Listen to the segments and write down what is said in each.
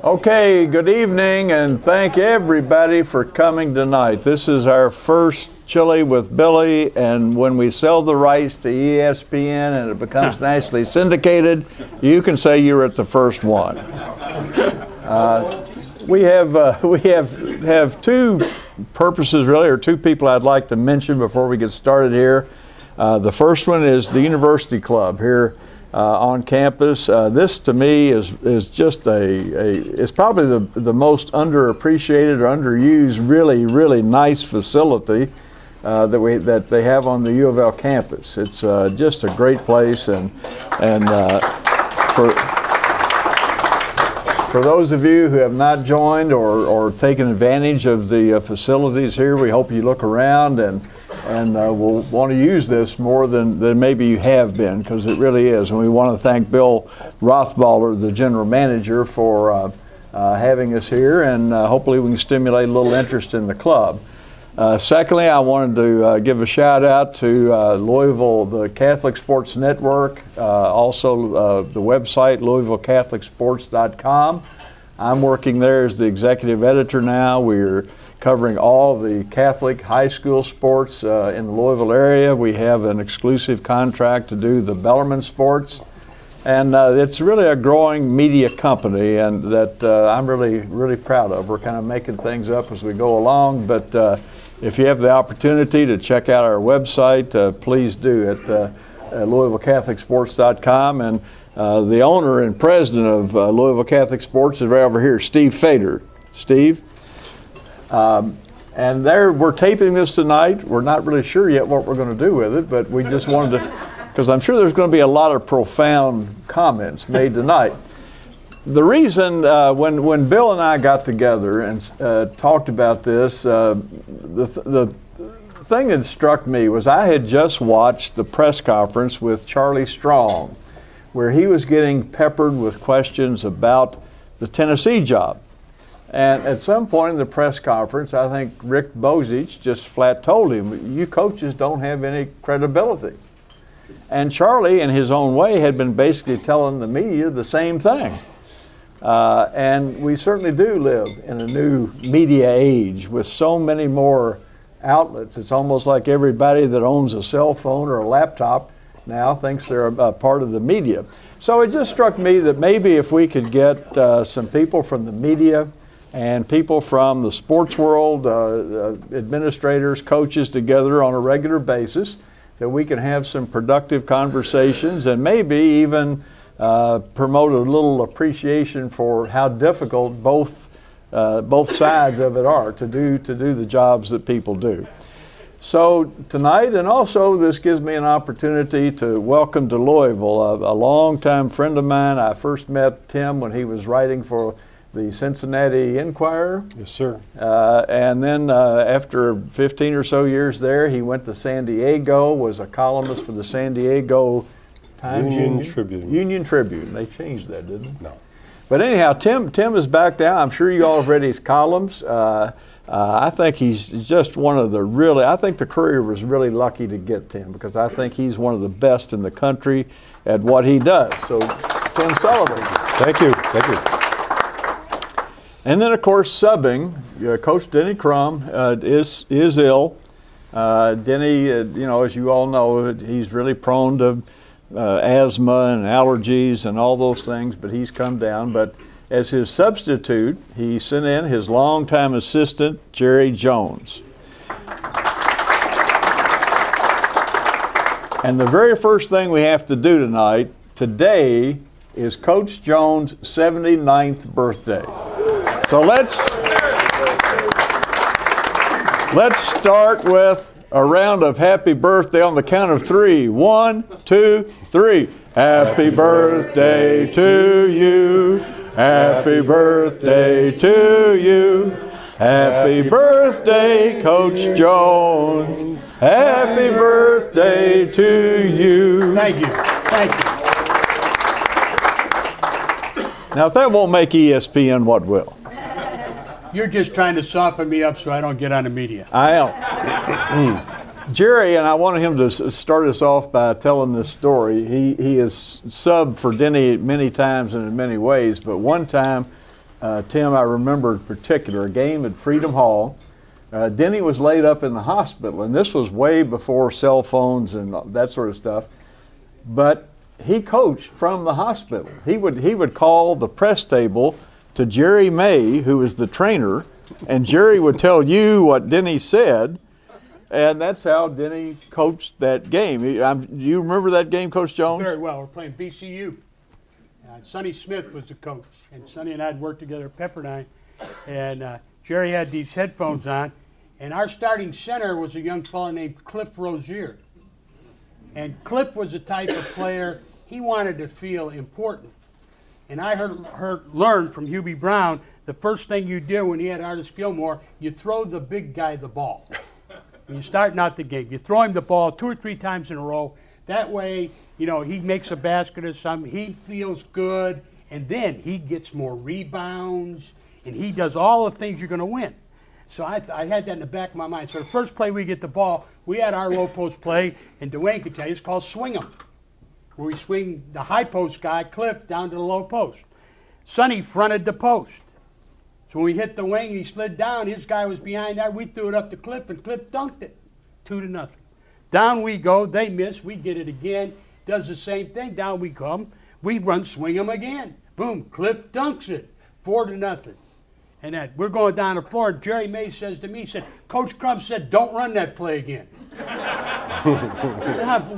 Okay, good evening, and thank everybody for coming tonight. This is our first Chili with Billy, and when we sell the rights to ESPN and it becomes nationally syndicated, you can say you were at the first one. We have two purposes, really, or two people I'd like to mention before we get started here. The first one is the University Club here on campus. This to me is just it's probably the most underappreciated or underused, really nice facility that they have on the U of L campus. It's just a great place, and for those of you who have not joined or taken advantage of the facilities here, we hope you look around and we'll want to use this more than maybe you have been, because it really is. And we want to thank Bill Rothballer, the general manager, for having us here, and hopefully we can stimulate a little interest in the club. Secondly, I wanted to give a shout out to Louisville, the Catholic Sports Network, also the website LouisvilleCatholicSports.com. I'm working there as the executive editor now. We're covering all the Catholic high school sports in the Louisville area. We have an exclusive contract to do the Bellarmine sports. And it's really a growing media company, and that I'm really proud of. We're kind of making things up as we go along, but if you have the opportunity to check out our website, please do at LouisvilleCatholicSports.com. And the owner and president of Louisville Catholic Sports is right over here, Steve Fader. Steve? And we're taping this tonight. We're not really sure yet what we're going to do with it, but we just wanted to, because I'm sure there's going to be a lot of profound comments made tonight. The reason, when Bill and I got together and talked about this, the thing that struck me was I had just watched the press conference with Charlie Strong, where he was getting peppered with questions about the Tennessee job. And at some point in the press conference, I think Rick Bozich just flat told him, you coaches don't have any credibility. And Charlie, in his own way, had been basically telling the media the same thing. And we certainly do live in a new media age with so many more outlets. It's almost like everybody that owns a cell phone or a laptop now thinks they're a part of the media. So it just struck me that maybe if we could get some people from the media and people from the sports world, administrators, coaches together on a regular basis, that we can have some productive conversations and maybe even promote a little appreciation for how difficult both sides of it are to do the jobs that people do. So tonight, and also this gives me an opportunity to welcome to Louisville a longtime friend of mine. I first met Tim when he was writing for the Cincinnati Enquirer. Yes, sir. And then after 15 or so years there, he went to San Diego, was a columnist for the San Diego Times Union Tribune. Union Tribune. They changed that, didn't they? No. But anyhow, Tim is back down. I'm sure you all have read his columns. I think he's just one of I think the Courier was really lucky to get Tim, because I think he's one of the best in the country at what he does. So, Tim Sullivan. Thank you. And then, of course, subbing. Coach Denny Crum is ill. Denny, as you all know, he's really prone to asthma and allergies and all those things, but he's come down. But as his substitute, he sent in his longtime assistant, Jerry Jones. And the very first thing we have to do today is Coach Jones' 79th birthday. So let's start with a round of happy birthday on the count of three. 1, 2, 3. Happy birthday to you. Happy birthday to you. Happy birthday, Coach Jones. Happy birthday to you. Thank you. Now, if that won't make ESPN, what will? You're just trying to soften me up so I don't get on the media. I am. Jerry, and I wanted him to start us off by telling this story. He has subbed for Denny many times and in many ways, but one time Tim, I remember in particular a game at Freedom Hall. Denny was laid up in the hospital, and this was way before cell phones and that sort of stuff. But he coached from the hospital. He would call the press table to Jerry May, who was the trainer, and Jerry would tell you what Denny said, and that's how Denny coached that game. Do you remember that game, Coach Jones? Very well. We're playing VCU. Sonny Smith was the coach, and Sonny and I had worked together at Pepperdine, and Jerry had these headphones on, and our starting center was a young fellow named Cliff Rozier. And Cliff was the type of player, he wanted to feel important. And I learned from Hubie Brown, the first thing you do when he had Artis Gilmore, you throw the big guy the ball. When you're starting out the game, you throw him the ball 2 or 3 times in a row. That way, he makes a basket or something, he feels good, and then he gets more rebounds, and he does all the things you're going to win. So I had that in the back of my mind. So the first play we get the ball, we had our low post play, and Dwayne could tell you, it's called swing 'em, where we swing the high post guy, Cliff, down to the low post. Sonny fronted the post. So when we hit the wing, he slid down, his guy was behind that, we threw it up to Cliff, and Cliff dunked it, 2-0. Down we go, they miss, we get it again, does the same thing, down we come, we run swing 'em again. Boom, Cliff dunks it, 4-0. And we're going down the floor, and Jerry May says to me, he said, Coach Crum said, don't run that play again.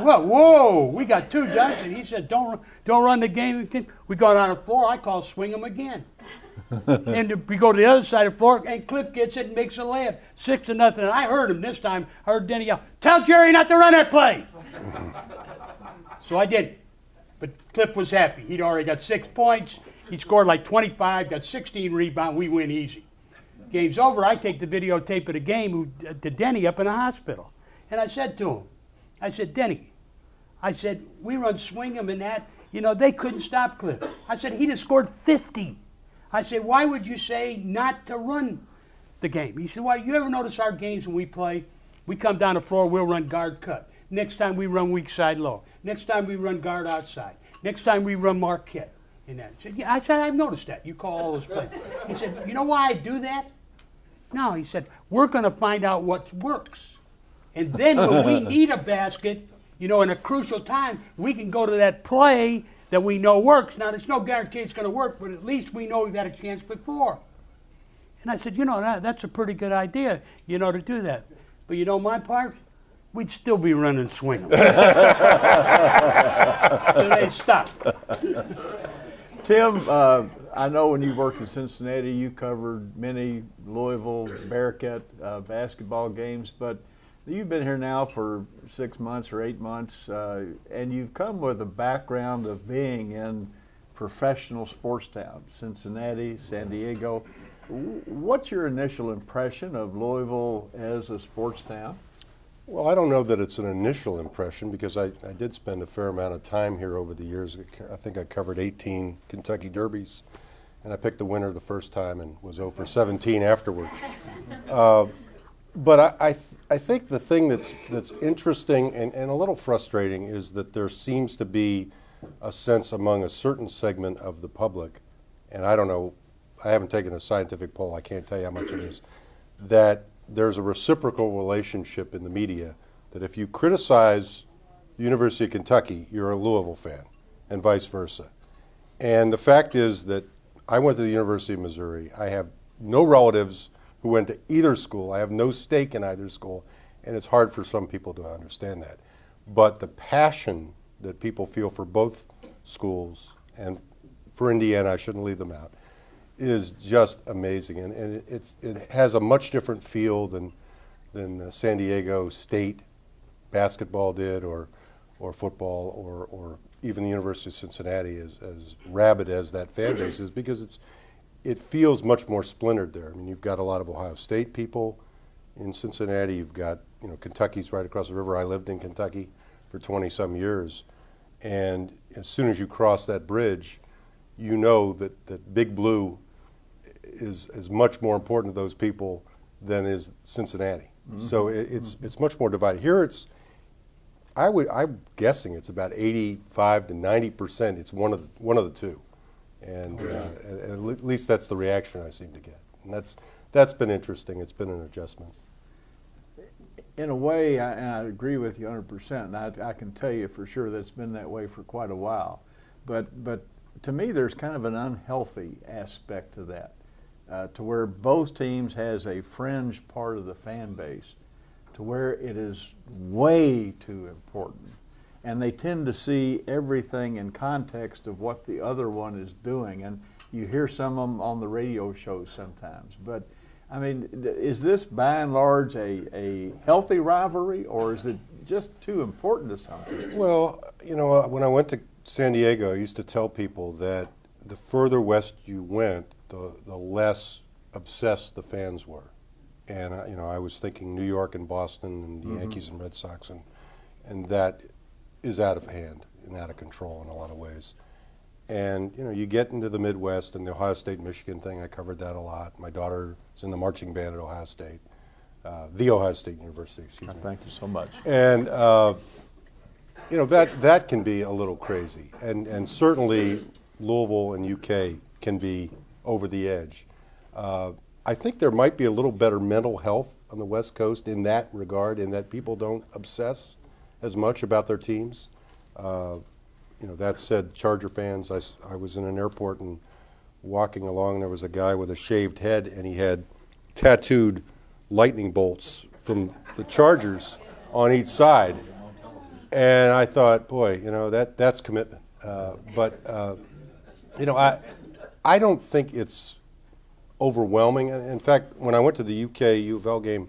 Whoa, we got 2 dunks, and he said, don't run the game again. We go down the floor, I call swing 'em again. And we go to the other side of the floor, and Cliff gets it and makes a layup, 6-0. And I heard him this time, I heard Denny yell, tell Jerry not to run that play. So I did. But Cliff was happy. He'd already got 6 points. He scored like 25, got 16 rebounds. We win easy. Game's over. I take the videotape of the game to Denny up in the hospital. And I said to him, I said, Denny, I said, we run swing 'em and that. They couldn't stop Cliff. I said, he'd have scored 50. I said, why would you say not to run the game? He said, well, you ever notice our games when we play? We come down the floor, we'll run guard cut. Next time we run weak side low. Next time we run guard outside. Next time we run Marquette. And that. I said, I've noticed that. You call all those plays. He said, you know why I do that? No, he said, we're going to find out what works. And then when we need a basket, in a crucial time, we can go to that play that we know works. Now, there's no guarantee it's going to work, but at least we know we've had a chance before. And I said, that's a pretty good idea, to do that. But my part? We'd still be running swing 'em. So they stopped. Tim, I know when you worked in Cincinnati, you covered many Louisville Bearcat basketball games, but you've been here now for 6 months or 8 months, and you've come with a background of being in professional sports towns, Cincinnati, San Diego. What's your initial impression of Louisville as a sports town? Well, I don't know that it's an initial impression because I did spend a fair amount of time here over the years. I think I covered 18 Kentucky Derbies, and I picked the winner the first time and was 0 for 17 afterward. But I think the thing that's interesting and a little frustrating is that there seems to be a sense among a certain segment of the public, and I don't know, I haven't taken a scientific poll, I can't tell you how much it is, that there's a reciprocal relationship in the media that if you criticize the University of Kentucky, you're a Louisville fan, and vice versa. And the fact is that I went to the University of Missouri. I have no relatives who went to either school. I have no stake in either school, and it's hard for some people to understand that. But the passion that people feel for both schools, and for Indiana, I shouldn't leave them out, is just amazing, and it has a much different feel than San Diego State basketball did, or football, or even the University of Cincinnati, as rabid as that fan base is, because it feels much more splintered there. I mean, you've got a lot of Ohio State people in Cincinnati. You've got Kentucky's right across the river. I lived in Kentucky for 20-some years, and as soon as you cross that bridge, you know that Big Blue is much more important to those people than is Cincinnati. Mm-hmm. So it's much more divided. Here I'm guessing it's about 85 to 90%. It's one of the two. and at least that's the reaction I seem to get, and that's been interesting. It's been an adjustment. In a way, I agree with you 100%, and I can tell you for sure that's been that way for quite a while. But to me, there's kind of an unhealthy aspect to that, to where both teams has a fringe part of the fan base, to where it is way too important. And they tend to see everything in context of what the other one is doing. And you hear some of them on the radio shows sometimes. But, I mean, is this by and large a healthy rivalry, or is it just too important to something? Well, you know, when I went to San Diego, I used to tell people that the further west you went, the less obsessed the fans were. And, you know, I was thinking New York and Boston and the Yankees and Red Sox, and that is out of hand and out of control in a lot of ways. And, you know, you get into the Midwest and the Ohio State-Michigan thing, I covered that a lot. My daughter is in the marching band at Ohio State, the Ohio State University, excuse me. Thank you so much. And, you know, that can be a little crazy. And certainly Louisville and UK can be over the edge. I think there might be a little better mental health on the West Coast in that regard, in that people don't obsess as much about their teams. You know, that said, Charger fans, I was in an airport and walking along, and there was a guy with a shaved head, and he had tattooed lightning bolts from the Chargers on each side. And I thought, boy, you know, that's commitment. But you know, I don't think it's overwhelming. In fact, when I went to the UK U of L game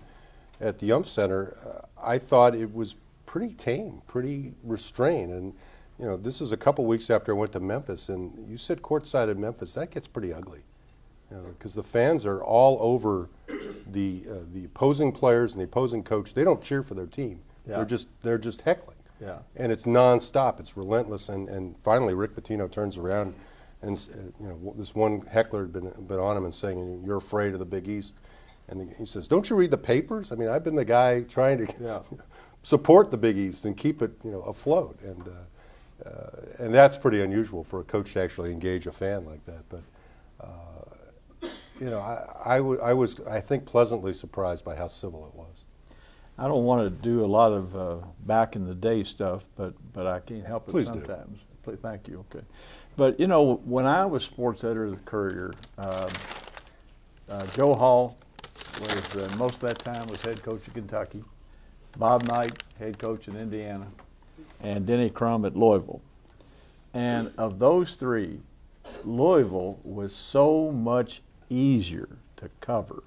at the Yum Center, I thought it was pretty tame, pretty restrained. And, you know, this is a couple weeks after I went to Memphis, and you sit courtside in Memphis, that gets pretty ugly. You know, because the fans are all over the opposing players and the opposing coach. They don't cheer for their team. Yeah. They're just heckling. Yeah. And it's nonstop. It's relentless. And finally, Rick Pitino turns around, and you know, this one heckler had been on him and saying, "You're afraid of the Big East." And he says, "Don't you read the papers? I mean, I've been the guy trying to support the Big East and keep it, you know, afloat." And that's pretty unusual for a coach to actually engage a fan like that. But you know, I was, I think, pleasantly surprised by how civil it was. I don't want to do a lot of back in the day stuff, but I can't help it Please sometimes. Thank you. Okay, but you know, when I was sports editor of the Courier, Joe Hall was most of that time was head coach of Kentucky. Bob Knight, head coach in Indiana, and Denny Crum at Louisville. And of those three, Louisville was so much easier to cover.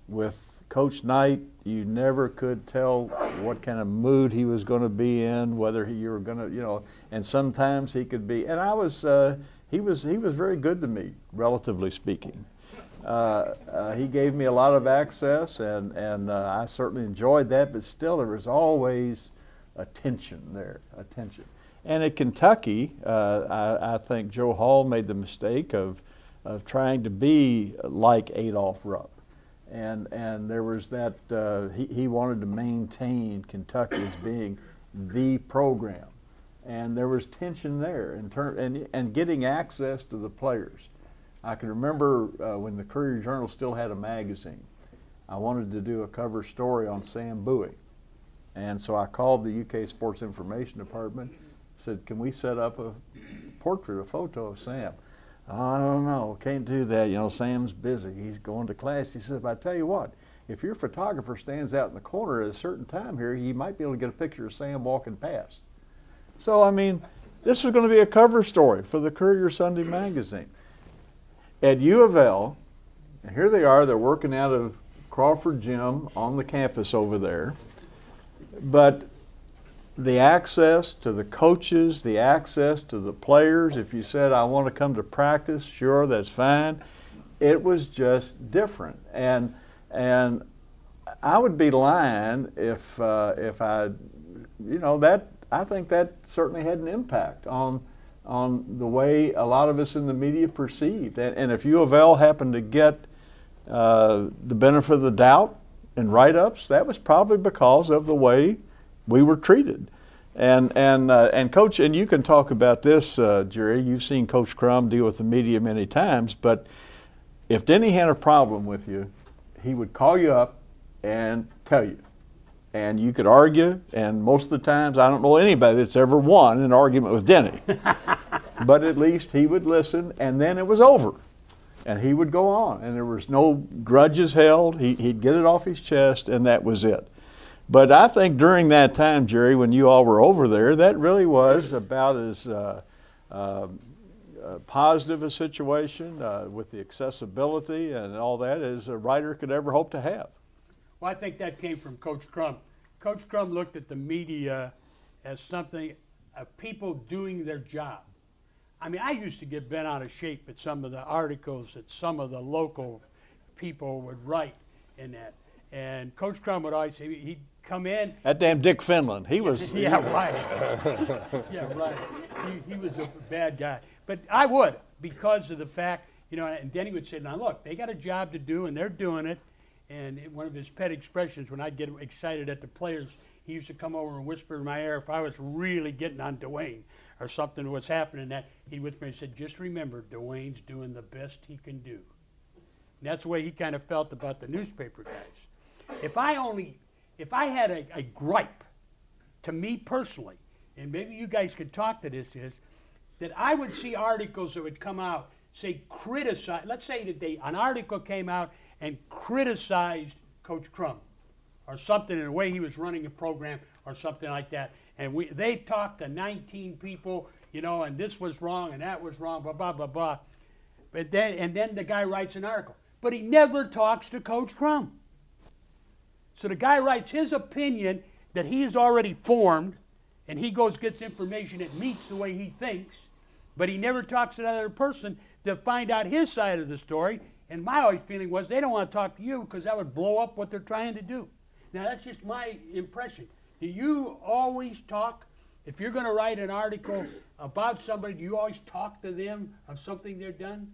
With Coach Knight, you never could tell what kind of mood he was going to be in, whether you were going to, you know, and sometimes he could be, and he was very good to me, relatively speaking. He gave me a lot of access, and I certainly enjoyed that, but still there was always a tension there, a tension. And at Kentucky, I think Joe Hall made the mistake of trying to be like Adolph Rupp. And there was that, he wanted to maintain Kentucky as being the program. And there was tension there and getting access to the players. I can remember when the Courier-Journal still had a magazine, I wanted to do a cover story on Sam Bowie. And so I called the UK Sports Information Department, said, "Can we set up a portrait, a photo of Sam?" "I don't know, can't do that. You know, Sam's busy. He's going to class." He said, "But I tell you what, if your photographer stands out in the corner at a certain time here, you might be able to get a picture of Sam walking past." So, I mean, this was going to be a cover story for the Courier Sunday magazine. At U of L, and here they are, they're working out of Crawford Gym on the campus over there. But the access to the coaches, the access to the players, if you said, "I want to come to practice," sure, that's fine. It was just different. And I would be lying if I, you know, that I think that certainly had an impact on the way a lot of us in the media perceived. And if U of L happened to get the benefit of the doubt and write-ups, that was probably because of the way we were treated. And Coach, and you can talk about this, Jerry. You've seen Coach Crum deal with the media many times, but if Denny had a problem with you, he would call you up and tell you. And you could argue, and most of the times, I don't know anybody that's ever won an argument with Denny. But at least he would listen, and then it was over. And he would go on, and there was no grudges held. He'd get it off his chest, and that was it. But I think during that time, Jerry, when you all were over there, that really was about as positive a situation with the accessibility and all that as a writer could ever hope to have. Well, I think that came from Coach Crum. Coach Crum looked at the media as something of people doing their job. I mean, I used to get bent out of shape at some of the articles that some of the local people would write in that. And Coach Crum would always say, he'd come in. That damn Dick Finland, he was. Yeah, right. Yeah, right. He was a bad guy. But I would, because of the fact, you know, and Denny would say, now look, they got a job to do and they're doing it. And one of his pet expressions, when I'd get excited at the players, he used to come over and whisper in my ear if I was really getting on Dwayne or something was happening, that he whispered and said, just remember, Dwayne's doing the best he can do. And that's the way he kind of felt about the newspaper guys. If I had a gripe, to me personally, and maybe you guys could talk to this, is that I would see articles that would come out, say, criticize, let's say that an article came out and criticized Coach Crum or something in the way he was running a program or something like that. And they talked to 19 people, you know, and this was wrong and that was wrong, blah, blah, blah, blah. But then the guy writes an article. But he never talks to Coach Crum. So the guy writes his opinion that he's already formed, and he gets information that meets the way he thinks, but he never talks to that other person to find out his side of the story. And my always feeling was they don't want to talk to you because that would blow up what they're trying to do. Now, that's just my impression. Do you always talk, if you're going to write an article about somebody, do you always talk to them of something they've done?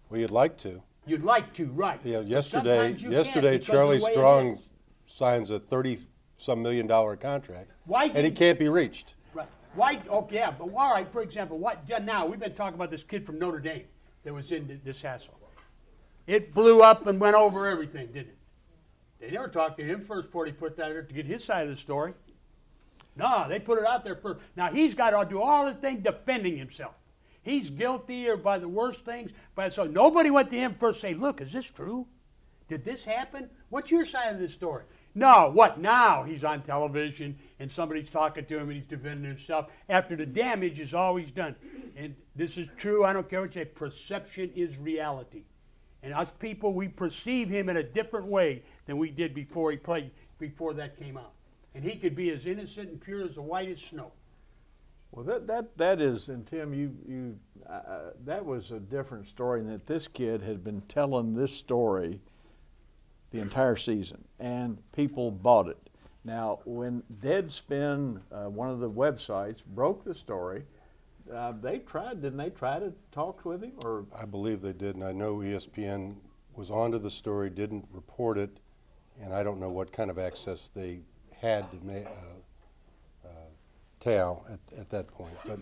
Well, you'd like to. You'd like to, right. Yeah, yesterday can't Charlie of the way it Strong is. signs a $30-some million contract, Why and he did- can't be reached. Right. Why? Oh, yeah. But all right. For example, now we've been talking about this kid from Notre Dame that was in this hassle. It blew up and went over everything, didn't it? They never talked to him first before he put that there to get his side of the story. No, they put it out there first. Now he's got to do all the thing defending himself. He's guilty or by the worst things. So nobody went to him first. Say, look, is this true? Did this happen? What's your side of the story? No, what now? He's on television and somebody's talking to him and he's defending himself after the damage is always done. And this is true. I don't care what you say. Perception is reality. And us people, we perceive him in a different way than we did before he played, before that came out. And he could be as innocent and pure as the whitest snow. Well, that is, and Tim, that was a different story in that this kid had been telling this story the entire season, and people bought it. Now, when Deadspin, one of the websites, broke the story, didn't they try to talk with him? Or I believe they did, and I know ESPN was onto the story, didn't report it, and I don't know what kind of access they had to Tao at that point. But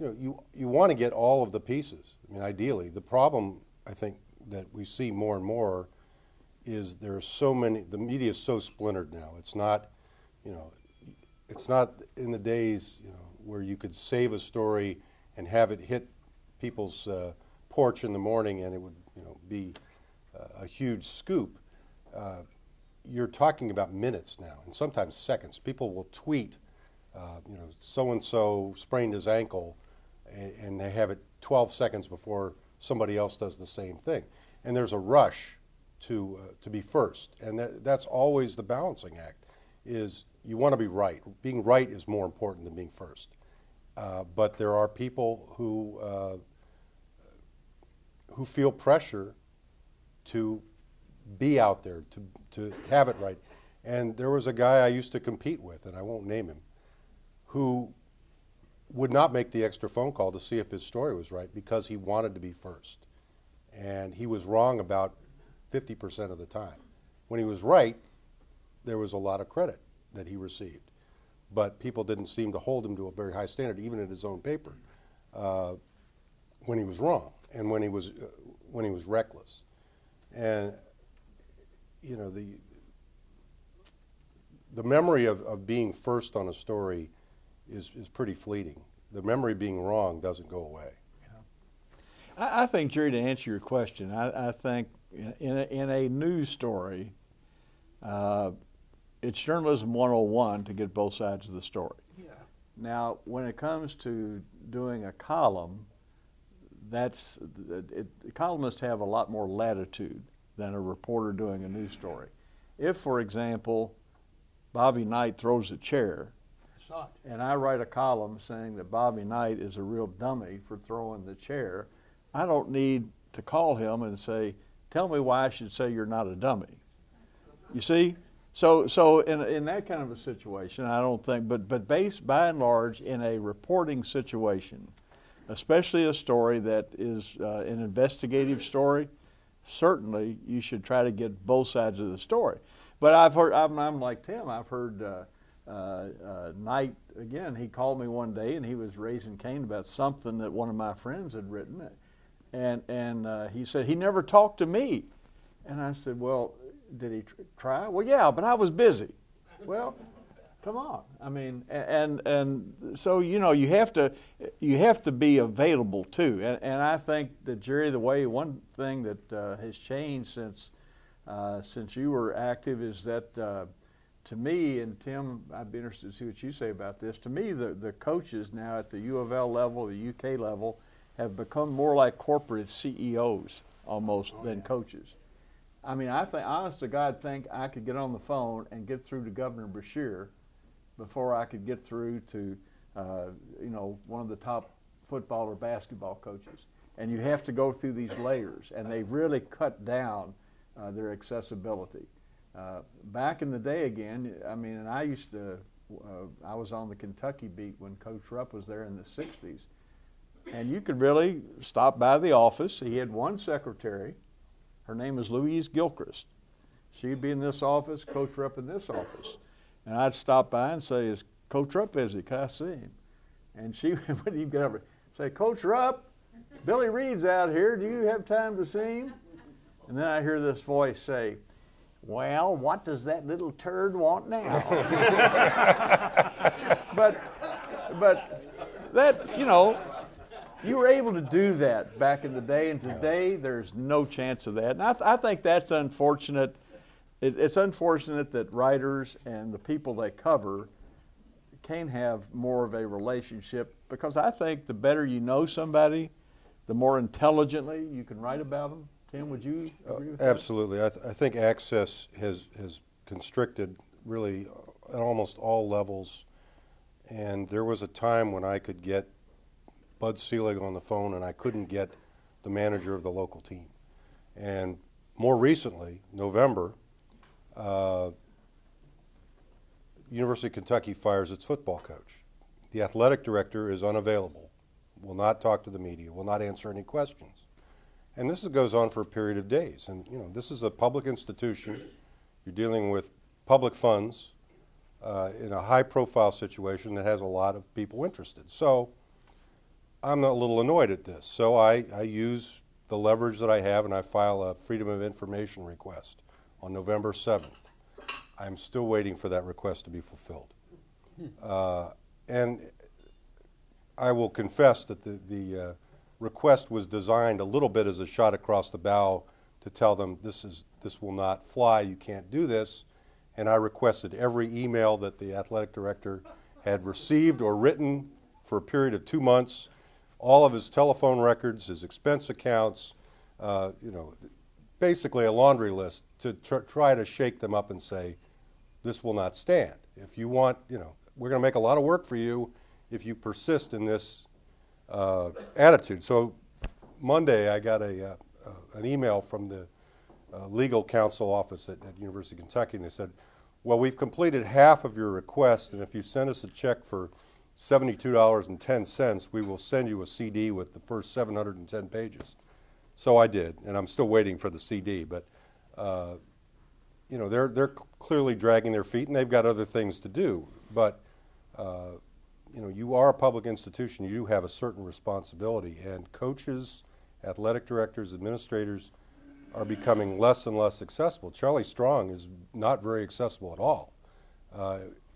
you want to get all of the pieces. I mean, ideally, the problem I think that we see more and more is there are so many. The media is so splintered now. It's not, it's not in the days where you could save a story and have it hit people's porch in the morning and it would be a huge scoop. You're talking about minutes now and sometimes seconds. People will tweet, so-and-so sprained his ankle, and they have it 12 seconds before somebody else does the same thing. And there's a rush to be first. And that's always the balancing act, is you want to be right. Being right is more important than being first. But there are people who feel pressure to be out there, to have it right. And there was a guy I used to compete with, and I won't name him, who would not make the extra phone call to see if his story was right because he wanted to be first. And he was wrong about 50% of the time. When he was right, there was a lot of credit that he received. but people didn't seem to hold him to a very high standard, even in his own paper, when he was wrong and when he was reckless. And you know, the memory of being first on a story is pretty fleeting. The memory of being wrong doesn't go away. I think, Jerry, to answer your question, I think in a news story, it's journalism 101 to get both sides of the story. Yeah. Now, when it comes to doing a column, columnists have a lot more latitude than a reporter doing a news story. If, for example, Bobby Knight throws a chair, and I write a column saying that Bobby Knight is a real dummy for throwing the chair, I don't need to call him and say, tell me why I should say you're not a dummy. You see? So in that kind of a situation, I don't think, but by and large, in a reporting situation, especially a story that is an investigative story, certainly you should try to get both sides of the story. But I'm like Tim, I've heard Knight, again, he called me one day and he was raising Cain about something that one of my friends had written. And he said, he never talked to me. And I said, well, did he try? Well, yeah, but I was busy. Well, come on. I mean, and so, you know, you have to be available too. And I think that, Jerry, one thing that has changed since you were active is that to me, and Tim, I'd be interested to see what you say about this, to me the coaches now at the U of L level, the UK level, have become more like corporate CEOs almost than coaches. I mean, I think, honest to God, think I could get on the phone and get through to Governor Beshear before I could get through to, you know, one of the top football or basketball coaches. And you have to go through these layers, and they've really cut down their accessibility. Back in the day, again, I mean, and I used to, I was on the Kentucky beat when Coach Rupp was there in the 60s. And you could really stop by the office. He had one secretary. Her name is Louise Gilchrist. She'd be in this office, Coach Rupp in this office. And I'd stop by and say, is Coach Rupp busy? Can I see him? And she would even get over, say, Coach Rupp, Billy Reed's out here. Do you have time to see him? And then I hear this voice say, well, what does that little turd want now? but that, you know, you were able to do that back in the day, and today there's no chance of that. And I think that's unfortunate. It's unfortunate that writers and the people they cover can't have more of a relationship, because I think the better you know somebody, the more intelligently you can write about them. Tim, would you agree with that? Absolutely. I think access has constricted really at almost all levels. And there was a time when I could get Bud Selig on the phone and I couldn't get the manager of the local team. And more recently, November, University of Kentucky fires its football coach. The athletic director is unavailable, will not talk to the media, will not answer any questions. And this goes on for a period of days. And, you know, this is a public institution. You're dealing with public funds in a high-profile situation that has a lot of people interested. So I'm a little annoyed at this. So I use the leverage that I have, and I file a Freedom of Information request on November 7th. I'm still waiting for that request to be fulfilled. And I will confess that the request was designed a little bit as a shot across the bow to tell them this will not fly, you can't do this. And I requested every email that the athletic director had received or written for a period of 2 months, all of his telephone records, his expense accounts, you know, basically a laundry list to try to shake them up and say, this will not stand. If you want, you know, we're going to make a lot of work for you if you persist in this attitude. So Monday I got an email from the legal counsel office at University of Kentucky, and they said, well, we've completed half of your request, and if you send us a check for $72.10, we will send you a CD with the first 710 pages. So I did, and I'm still waiting for the CD, but you know, they're clearly dragging their feet, and they've got other things to do. But you are a public institution. You have a certain responsibility, and coaches, athletic directors, administrators are becoming less and less accessible. Charlie Strong is not very accessible at all.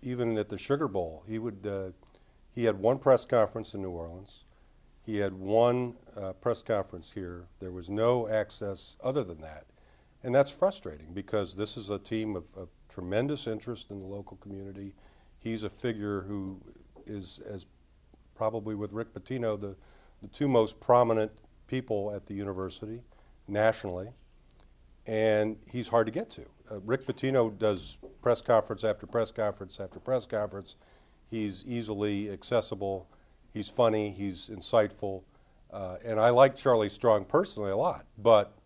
Even at the Sugar Bowl, he had one press conference in New Orleans. He had one press conference here. There was no access other than that. And that's frustrating because this is a team of tremendous interest in the local community. He's a figure who is, as probably with Rick Pitino, the two most prominent people at the university nationally. And he's hard to get to. Rick Pitino does press conference after press conference after press conference. He's easily accessible. He's funny. He's insightful. And I like Charlie Strong personally a lot, but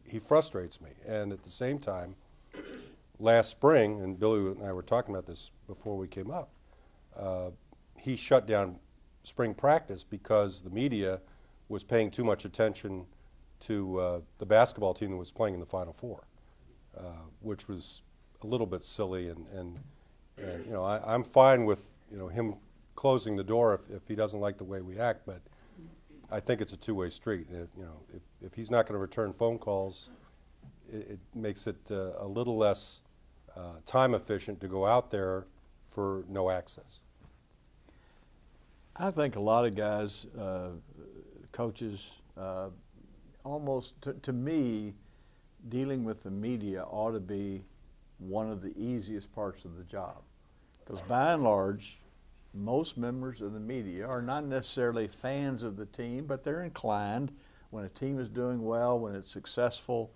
he frustrates me. And at the same time, last spring, and Billy and I were talking about this before we came up, he shut down spring practice because the media was paying too much attention to the basketball team that was playing in the Final Four, which was a little bit silly. And I'm fine with him closing the door if he doesn't like the way we act, but I think it's a two-way street. If he's not going to return phone calls, it makes it a little less time efficient to go out there for no access. I think a lot of guys, coaches, almost to me, dealing with the media ought to be one of the easiest parts of the job. Because by and large, most members of the media are not necessarily fans of the team, but they're inclined when a team is doing well, when it's successful.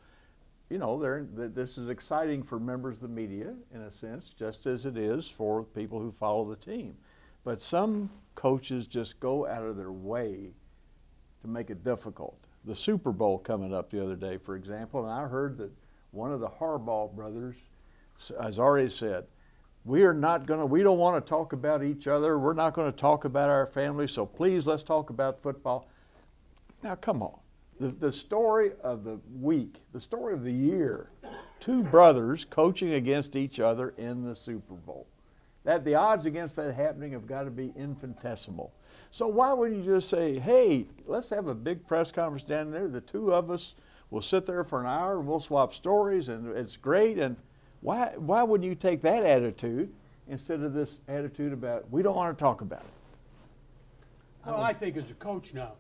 This is exciting for members of the media in a sense, just as it is for people who follow the team. But some coaches just go out of their way to make it difficult. The Super Bowl coming up the other day, for example, and I heard that one of the Harbaugh brothers has already said, we don't want to talk about each other. We're not going to talk about our family, so please let's talk about football. Now, come on. The story of the week, the story of the year, two brothers coaching against each other in the Super Bowl. The odds against that happening have got to be infinitesimal. So why wouldn't you just say, hey, let's have a big press conference down there. The two of us will sit there for an hour and we'll swap stories and it's great. And why wouldn't you take that attitude instead of this attitude about we don't want to talk about it? Well, I think as a coach now,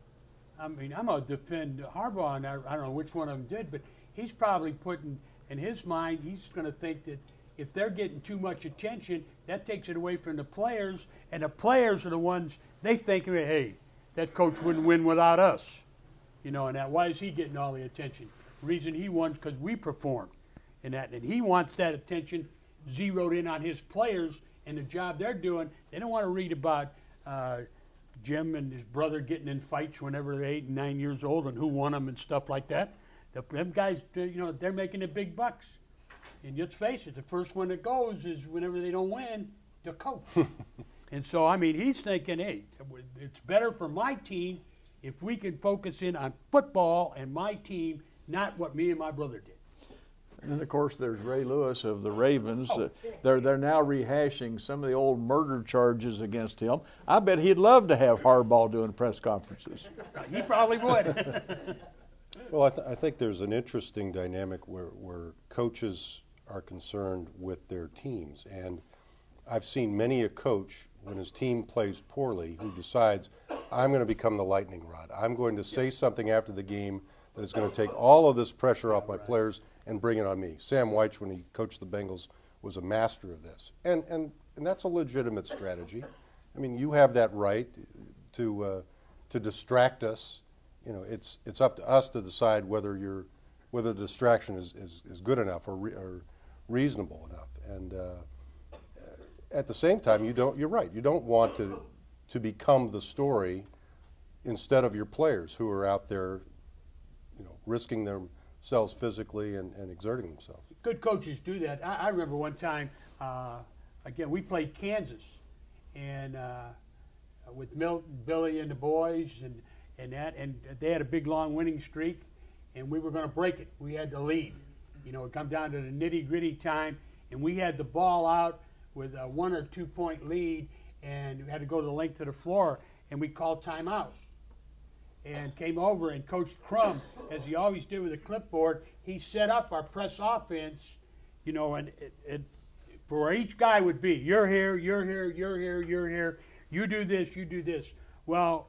I'm going to defend Harbaugh, and I don't know which one of them did, but he's probably putting, in his mind, he's going to think that if they're getting too much attention, that takes it away from the players, and the players are the ones, they think, hey, that coach wouldn't win without us. And that, why is he getting all the attention? The reason he won is because we performed in that, and he wants that attention zeroed in on his players and the job they're doing. They don't want to read about Jim and his brother getting in fights whenever they're 8 and 9 years old and who won them and stuff like that. Them guys, they're making the big bucks. And let's face it, the first one that goes is whenever they don't win, the coach. And so, he's thinking, hey, it's better for my team if we can focus in on football and my team, not what me and my brother did. And then, of course, there's Ray Lewis of the Ravens. They're now rehashing some of the old murder charges against him. I bet he'd love to have Harbaugh doing press conferences. He probably would. Well, I think there's an interesting dynamic where coaches are concerned with their teams. And I've seen many a coach, when his team plays poorly, who decides, I'm going to become the lightning rod. I'm going to say something after the game that is going to take all of this pressure off my players and bring it on me. Sam Wyche, when he coached the Bengals, was a master of this. And that's a legitimate strategy. You have that right to distract us. It's up to us to decide whether the distraction is good enough or reasonable enough. And at the same time, you're right. You don't want to become the story instead of your players who are out there, risking themselves philly and exerting themselves. Good coaches do that. I remember one time, again, we played Kansas, and with Milton, Billy, and the boys, and they had a big long winning streak, and we were going to break it. We had the lead. It come down to the nitty-gritty time, and we had the ball out with a 1 or 2 point lead, and we had to go to the length of the floor, and we called timeout. And came over, and Coach Crum, as he always did with a clipboard, he set up our press offense, you know, and for where each guy would be. You're here, you're here, you're here, you're here. You do this, you do this. Well,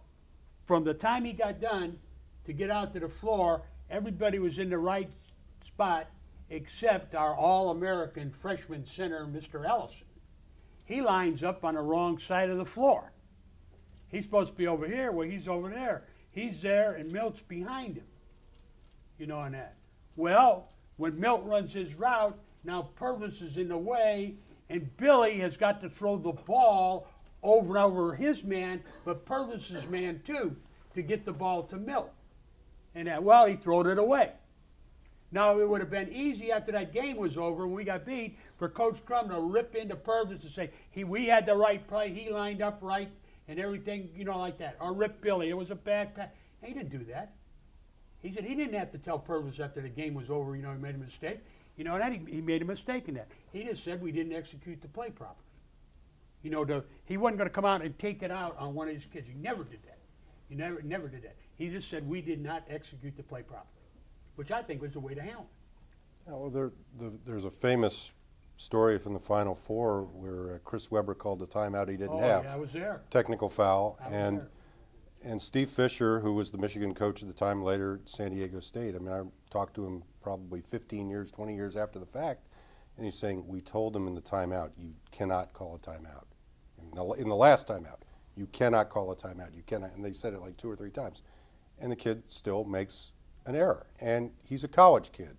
from the time he got done to get out to the floor, everybody was in the right spot except our All-American freshman center, Mr. Ellison. He lines up on the wrong side of the floor. He's supposed to be over here, well, he's over there. He's there, and Milt's behind him, you know, on that. Well, when Milt runs his route, now Purvis is in the way, and Billy has got to throw the ball over his man, but Purvis's man too, to get the ball to Milt. And well, he throwed it away. Now, it would have been easy after that game was over when we got beat for Coach Crum to rip into Purvis and say, we had the right play, he lined up right, and everything, you know, like that. Or rip Billy, it was a bad pass. He didn't do that. He said he didn't have to tell Purvis after the game was over, you know, he made a mistake. You know, and he made a mistake in that. He just said we didn't execute the play properly. You know, he wasn't going to come out and take it out on one of his kids. He never did that. He never did that. He just said we did not execute the play properly, which I think was the way to handle it. Yeah, well, there's a famous story from the Final Four where Chris Webber called the timeout he didn't have. Yeah, I was there. Technical foul. And Steve Fisher, who was the Michigan coach at the time, later at San Diego State, I mean, I talked to him probably 15 years, 20 years after the fact, and he's saying, we told him in the timeout, you cannot call a timeout. In the last timeout, you cannot call a timeout. You cannot. And they said it like 2 or 3 times. And the kid still makes an error. And he's a college kid.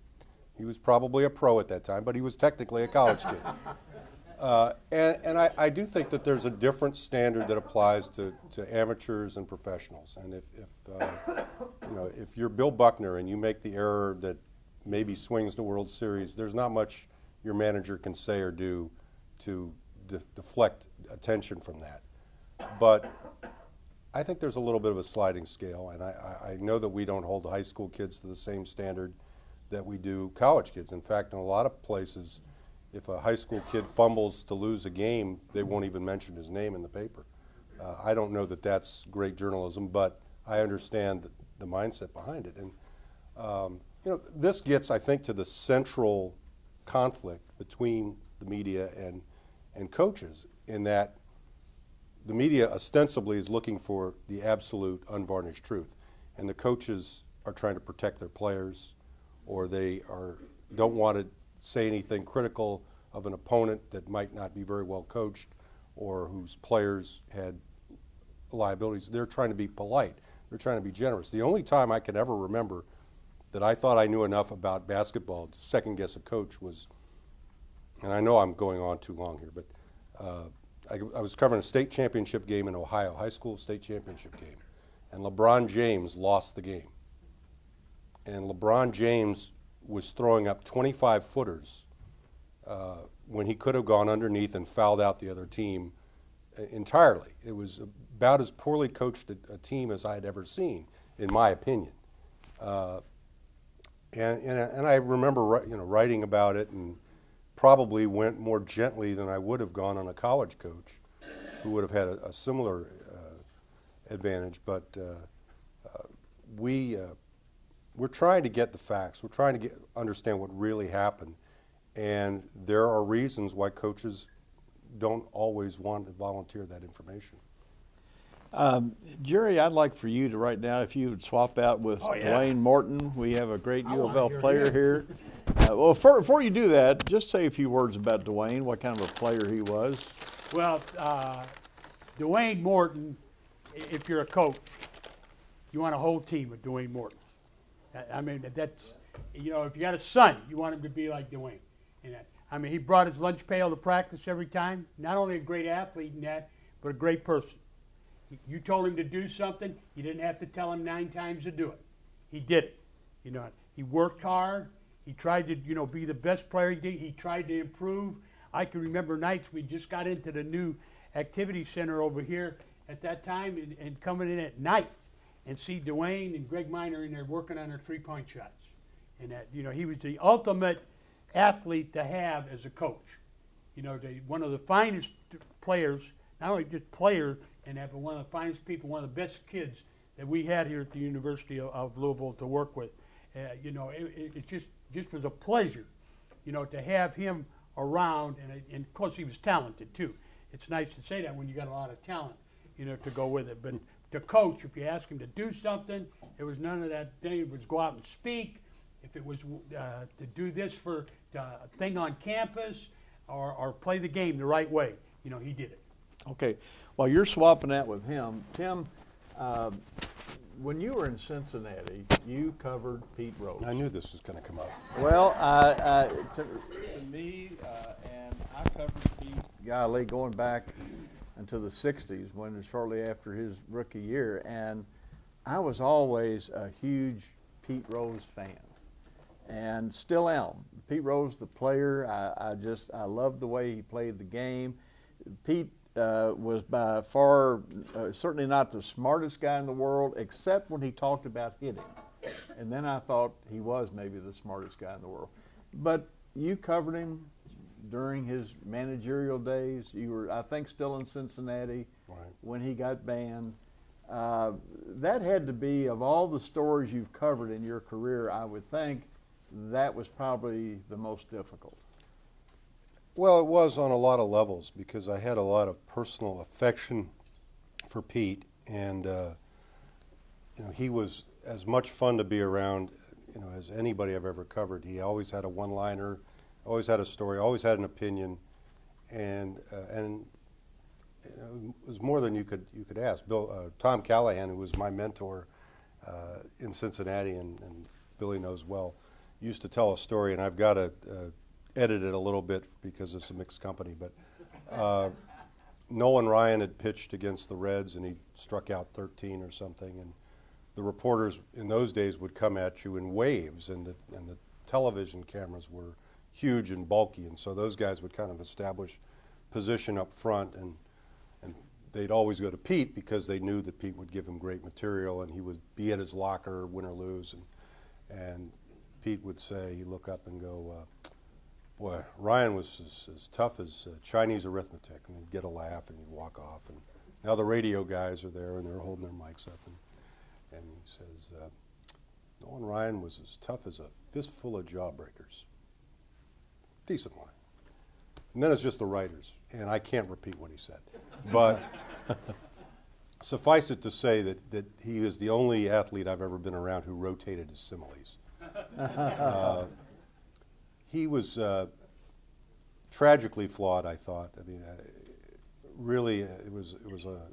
He was probably a pro at that time, but he was technically a college kid. And I do think that there's a different standard that applies to amateurs and professionals. And if you're Bill Buckner and you make the error that maybe swings the World Series, there's not much your manager can say or do to deflect attention from that. But I think there's a little bit of a sliding scale, and I know that we don't hold the high school kids to the same standard that we do college kids. In fact, in a lot of places, if a high school kid fumbles to lose a game, they won't even mention his name in the paper. I don't know that that's great journalism, but I understand the mindset behind it. And this gets, I think, to the central conflict between the media and coaches, in that the media ostensibly is looking for the absolute unvarnished truth, and the coaches are trying to protect their players, or they don't want to say anything critical of an opponent that might not be very well coached or whose players had liabilities. They're trying to be polite. They're trying to be generous. The only time I can ever remember that I thought I knew enough about basketball to second guess a coach was, and I know I'm going on too long here, but I was covering a state championship game in Ohio, high school state championship game, and LeBron James lost the game. And LeBron James was throwing up 25-footers when he could have gone underneath and fouled out the other team entirely. It was about as poorly coached a team as I had ever seen, in my opinion. And I remember writing about it, and probably went more gently than I would have gone on a college coach who would have had a similar advantage. But we're trying to get the facts. We're trying to understand what really happened. And there are reasons why coaches don't always want to volunteer that information. Jerry, I'd like for you to right now, if you would swap out with Dwayne Morton. We have a great U of L player here. Well, before you do that, just say a few words about Dwayne, what kind of a player he was. Well, Dwayne Morton, if you're a coach, you want a whole team with Dwayne Morton. I mean, that's, if you got a son, you want him to be like Dwayne. I mean, he brought his lunch pail to practice every time. Not only a great athlete in that, but a great person. You told him to do something, you didn't have to tell him 9 times to do it. He did it. He worked hard. He tried to, be the best player he did. He tried to improve. I can remember nights we just got into the new activity center over here at that time and coming in at night and see Dwayne and Greg Miner in there working on their 3-point shots. And that, he was the ultimate athlete to have as a coach. One of the finest players, not only just player and that, but one of the finest people, one of the best kids that we had here at the University of Louisville to work with. You know, it just was a pleasure, you know, to have him around, and of course he was talented too. It's nice to say that when you got a lot of talent, you know, to go with it. But to coach, if you ask him to do something, there was none of that. Dave was go out and speak. If it was to do this for a thing on campus or play the game the right way, you know, he did it. Okay, while you're swapping that with him, Tim, when you were in Cincinnati, you covered Pete Rose. I knew this was going to come up. Well, to me, and I covered Pete, golly, going back into the 60s, when shortly after his rookie year, and I was always a huge Pete Rose fan, and still am. Pete Rose, the player, I loved the way he played the game. Pete was by far certainly not the smartest guy in the world, except when he talked about hitting. And then I thought he was maybe the smartest guy in the world. But you covered him during his managerial days. You were, I think, still in Cincinnati when he got banned. That had to be, of all the stories you've covered in your career, I would think that was probably the most difficult. Well, it was on a lot of levels because I had a lot of personal affection for Pete, and you know, he was as much fun to be around, you know, as anybody I've ever covered. He always had a one-liner, always had a story, always had an opinion, and you know, it was more than you could ask. Tom Callahan, who was my mentor in Cincinnati, and Billy knows well, used to tell a story, and I've got to edit it a little bit because it's a mixed company, but Nolan Ryan had pitched against the Reds and he struck out 13 or something, and the reporters in those days would come at you in waves, and the television cameras were huge and bulky, and so those guys would kind of establish position up front, and they'd always go to Pete because they knew that Pete would give him great material, and he would be at his locker, win or lose, and Pete would say, he'd look up and go, boy, Ryan was as tough as Chinese arithmetic, and he'd get a laugh and he'd walk off. And now the radio guys are there and they're holding their mics up, and he says, Nolan Ryan was as tough as a fistful of jawbreakers. Decent line. And then it's just the writers, and I can't repeat what he said. But suffice it to say that he is the only athlete I've ever been around who rotated his similes. He was tragically flawed, I thought. I mean, really, it was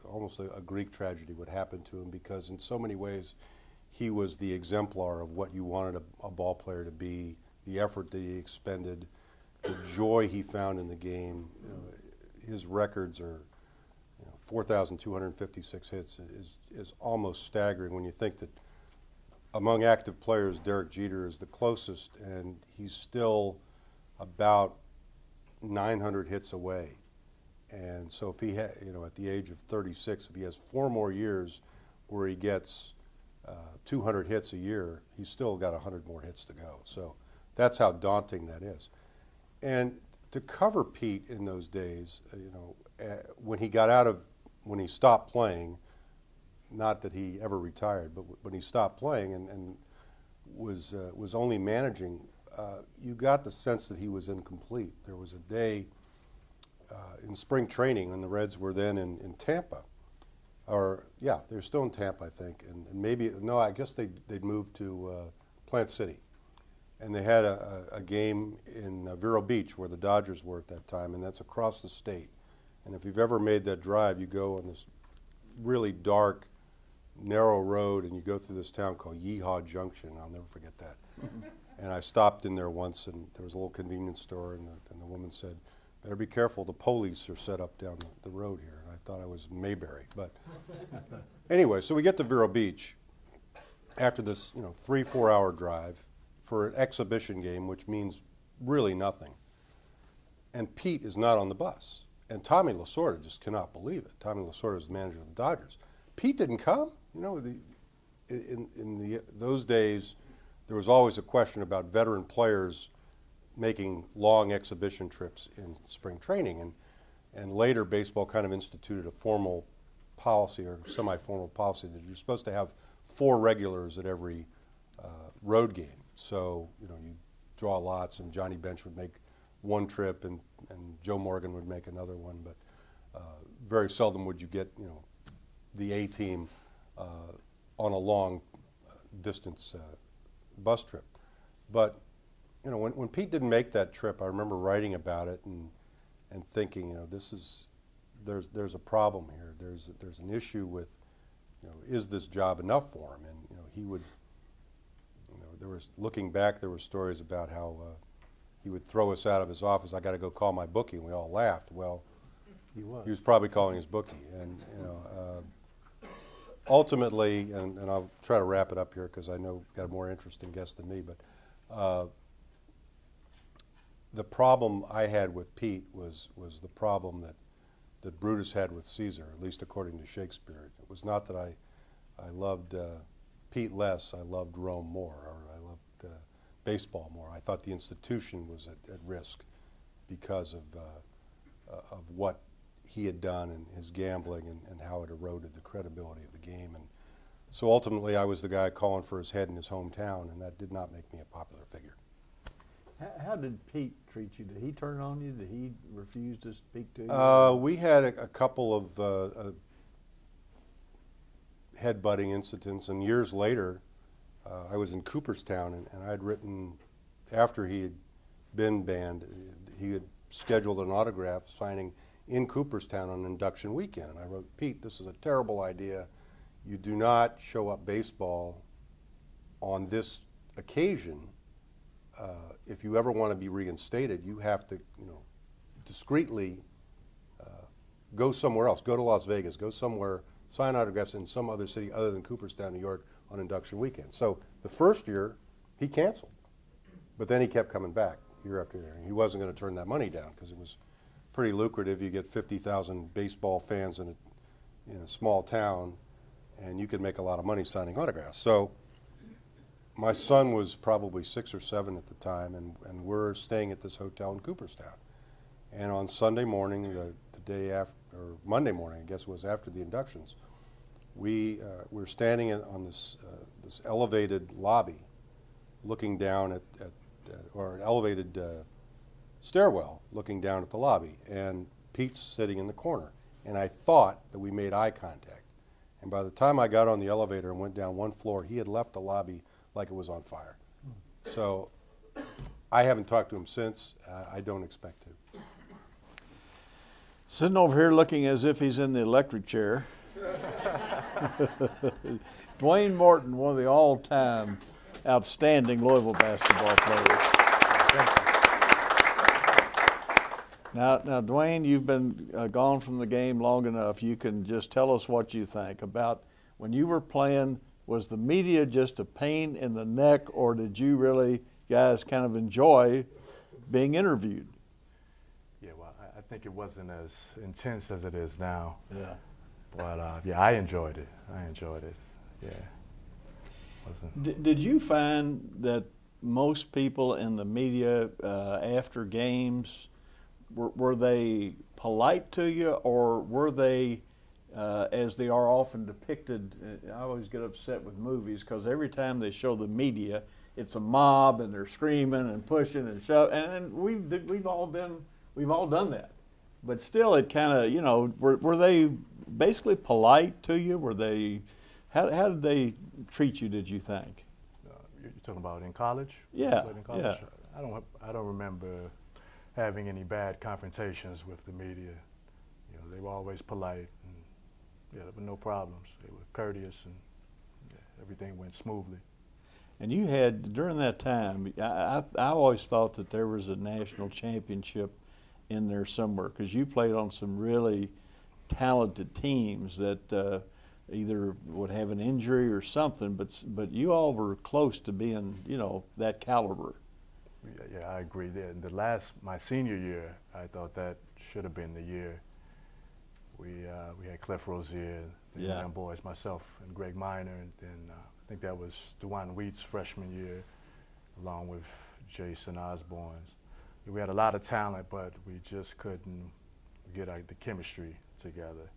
almost a Greek tragedy what happened to him, because in so many ways he was the exemplar of what you wanted a ball player to be, the effort that he expended, the joy he found in the game. You know, his records are 4,256 hits is almost staggering when you think that among active players, Derek Jeter is the closest, and he's still about 900 hits away. And so if he at the age of 36, if he has 4 more years where he gets 200 hits a year, he's still got 100 more hits to go. So that's how daunting that is. And to cover Pete in those days, when he stopped playing, not that he ever retired, but when he stopped playing and was only managing, you got the sense that he was incomplete. There was a day in spring training, and the Reds were then in Tampa. They're still in Tampa, I think, and I guess they'd moved to Plant City. And they had a game in Vero Beach where the Dodgers were at that time, and that's across the state. And if you've ever made that drive, you go on this really dark, narrow road, and you go through this town called Yeehaw Junction. I'll never forget that. And I stopped in there once, and there was a little convenience store, and the woman said, "Better be careful, the police are set up down the road here." And I thought I was Mayberry. But anyway, so we get to Vero Beach after this 3-4 hour drive for an exhibition game, which means really nothing. And Pete is not on the bus. And Tommy Lasorda just cannot believe it. Tommy Lasorda is the manager of the Dodgers. Pete didn't come. In those days, there was always a question about veteran players making long exhibition trips in spring training. And And later, baseball kind of instituted a formal policy or semi-formal policy that you're supposed to have 4 regulars at every road game. So, you know, you draw lots, and Johnny Bench would make one trip, and Joe Morgan would make another one. But very seldom would you get, you know, the A team on a long distance bus trip. But, you know, when Pete didn't make that trip, I remember writing about it and thinking, you know, there's a problem here. There's an issue with, you know, is this job enough for him? And, you know, he would, you know, looking back, there were stories about how he would throw us out of his office. I got to go call my bookie, and we all laughed. Well, he was probably calling his bookie, and you know, ultimately, and I'll try to wrap it up here because I know we've got a more interesting guest than me, but the problem I had with Pete was the problem that Brutus had with Caesar, at least according to Shakespeare. It was not that I loved Pete less, I loved Rome more, or I loved baseball more. I thought the institution was at risk because of what he had done and his gambling and how it eroded the credibility of the game. And so ultimately I was the guy calling for his head in his hometown, and that did not make me a popular figure. How did Pete treat you? Did he turn on you? Did he refuse to speak to you? We had a couple of head-butting incidents, and years later I was in Cooperstown, and I had written, after he had been banned, he had scheduled an autograph signing in Cooperstown on induction weekend. And I wrote, Pete, this is a terrible idea. You do not show up baseball on this occasion. If you ever want to be reinstated, you have to, you know, discreetly go somewhere else. Go to Las Vegas. Go somewhere. Sign autographs in some other city other than Cooperstown, New York, on induction weekend. So the first year, he canceled. But then he kept coming back year after year. And he wasn't going to turn that money down because it was pretty lucrative. You get 50,000 baseball fans in a small town, and you could make a lot of money signing autographs. So my son was probably 6 or 7 at the time, and we're staying at this hotel in Cooperstown. And on Sunday morning, the day after, or Monday morning, I guess it was after the inductions, we were standing on this elevated lobby, looking down or an elevated stairwell, looking down at the lobby, and Pete's sitting in the corner. And I thought that we made eye contact. And by the time I got on the elevator and went down one floor, he had left the lobby like it was on fire. So I haven't talked to him since. I don't expect to. Sitting over here looking as if he's in the electric chair. Dwayne Morton, one of the all-time outstanding Louisville basketball players. Now, Dwayne, you've been gone from the game long enough. You can just tell us what you think about when you were playing. Was the media just a pain in the neck, or did you really, guys, kind of enjoy being interviewed? Yeah, well, I think it wasn't as intense as it is now. Yeah. But yeah, I enjoyed it. Yeah. Did you find that most people in the media after games, were they polite to you, or were they, as they are often depicted? I always get upset with movies because every time they show the media, it's a mob and they're screaming and pushing and shoving, and we've all done that. But still, it kind of, you know, were they basically polite to you? Were they, how did they treat you, did you think? You're talking about in college? Yeah, In college? yeah. I don't remember having any bad confrontations with the media. You know, they were always polite, and yeah, there were no problems. They were courteous, and yeah, everything went smoothly. And you had, during that time, I always thought that there was a national championship in there somewhere, because you played on some really talented teams that either would have an injury or something, but you all were close to being, you know, that caliber. Yeah, I agree. My senior year, I thought that should have been the year. We had Cliff Rozier, the young boys, myself and Greg Minor, and then I think that was DeJuan Wheat's freshman year, along with Jason Osborne's. We had a lot of talent, but we just couldn't get the chemistry together.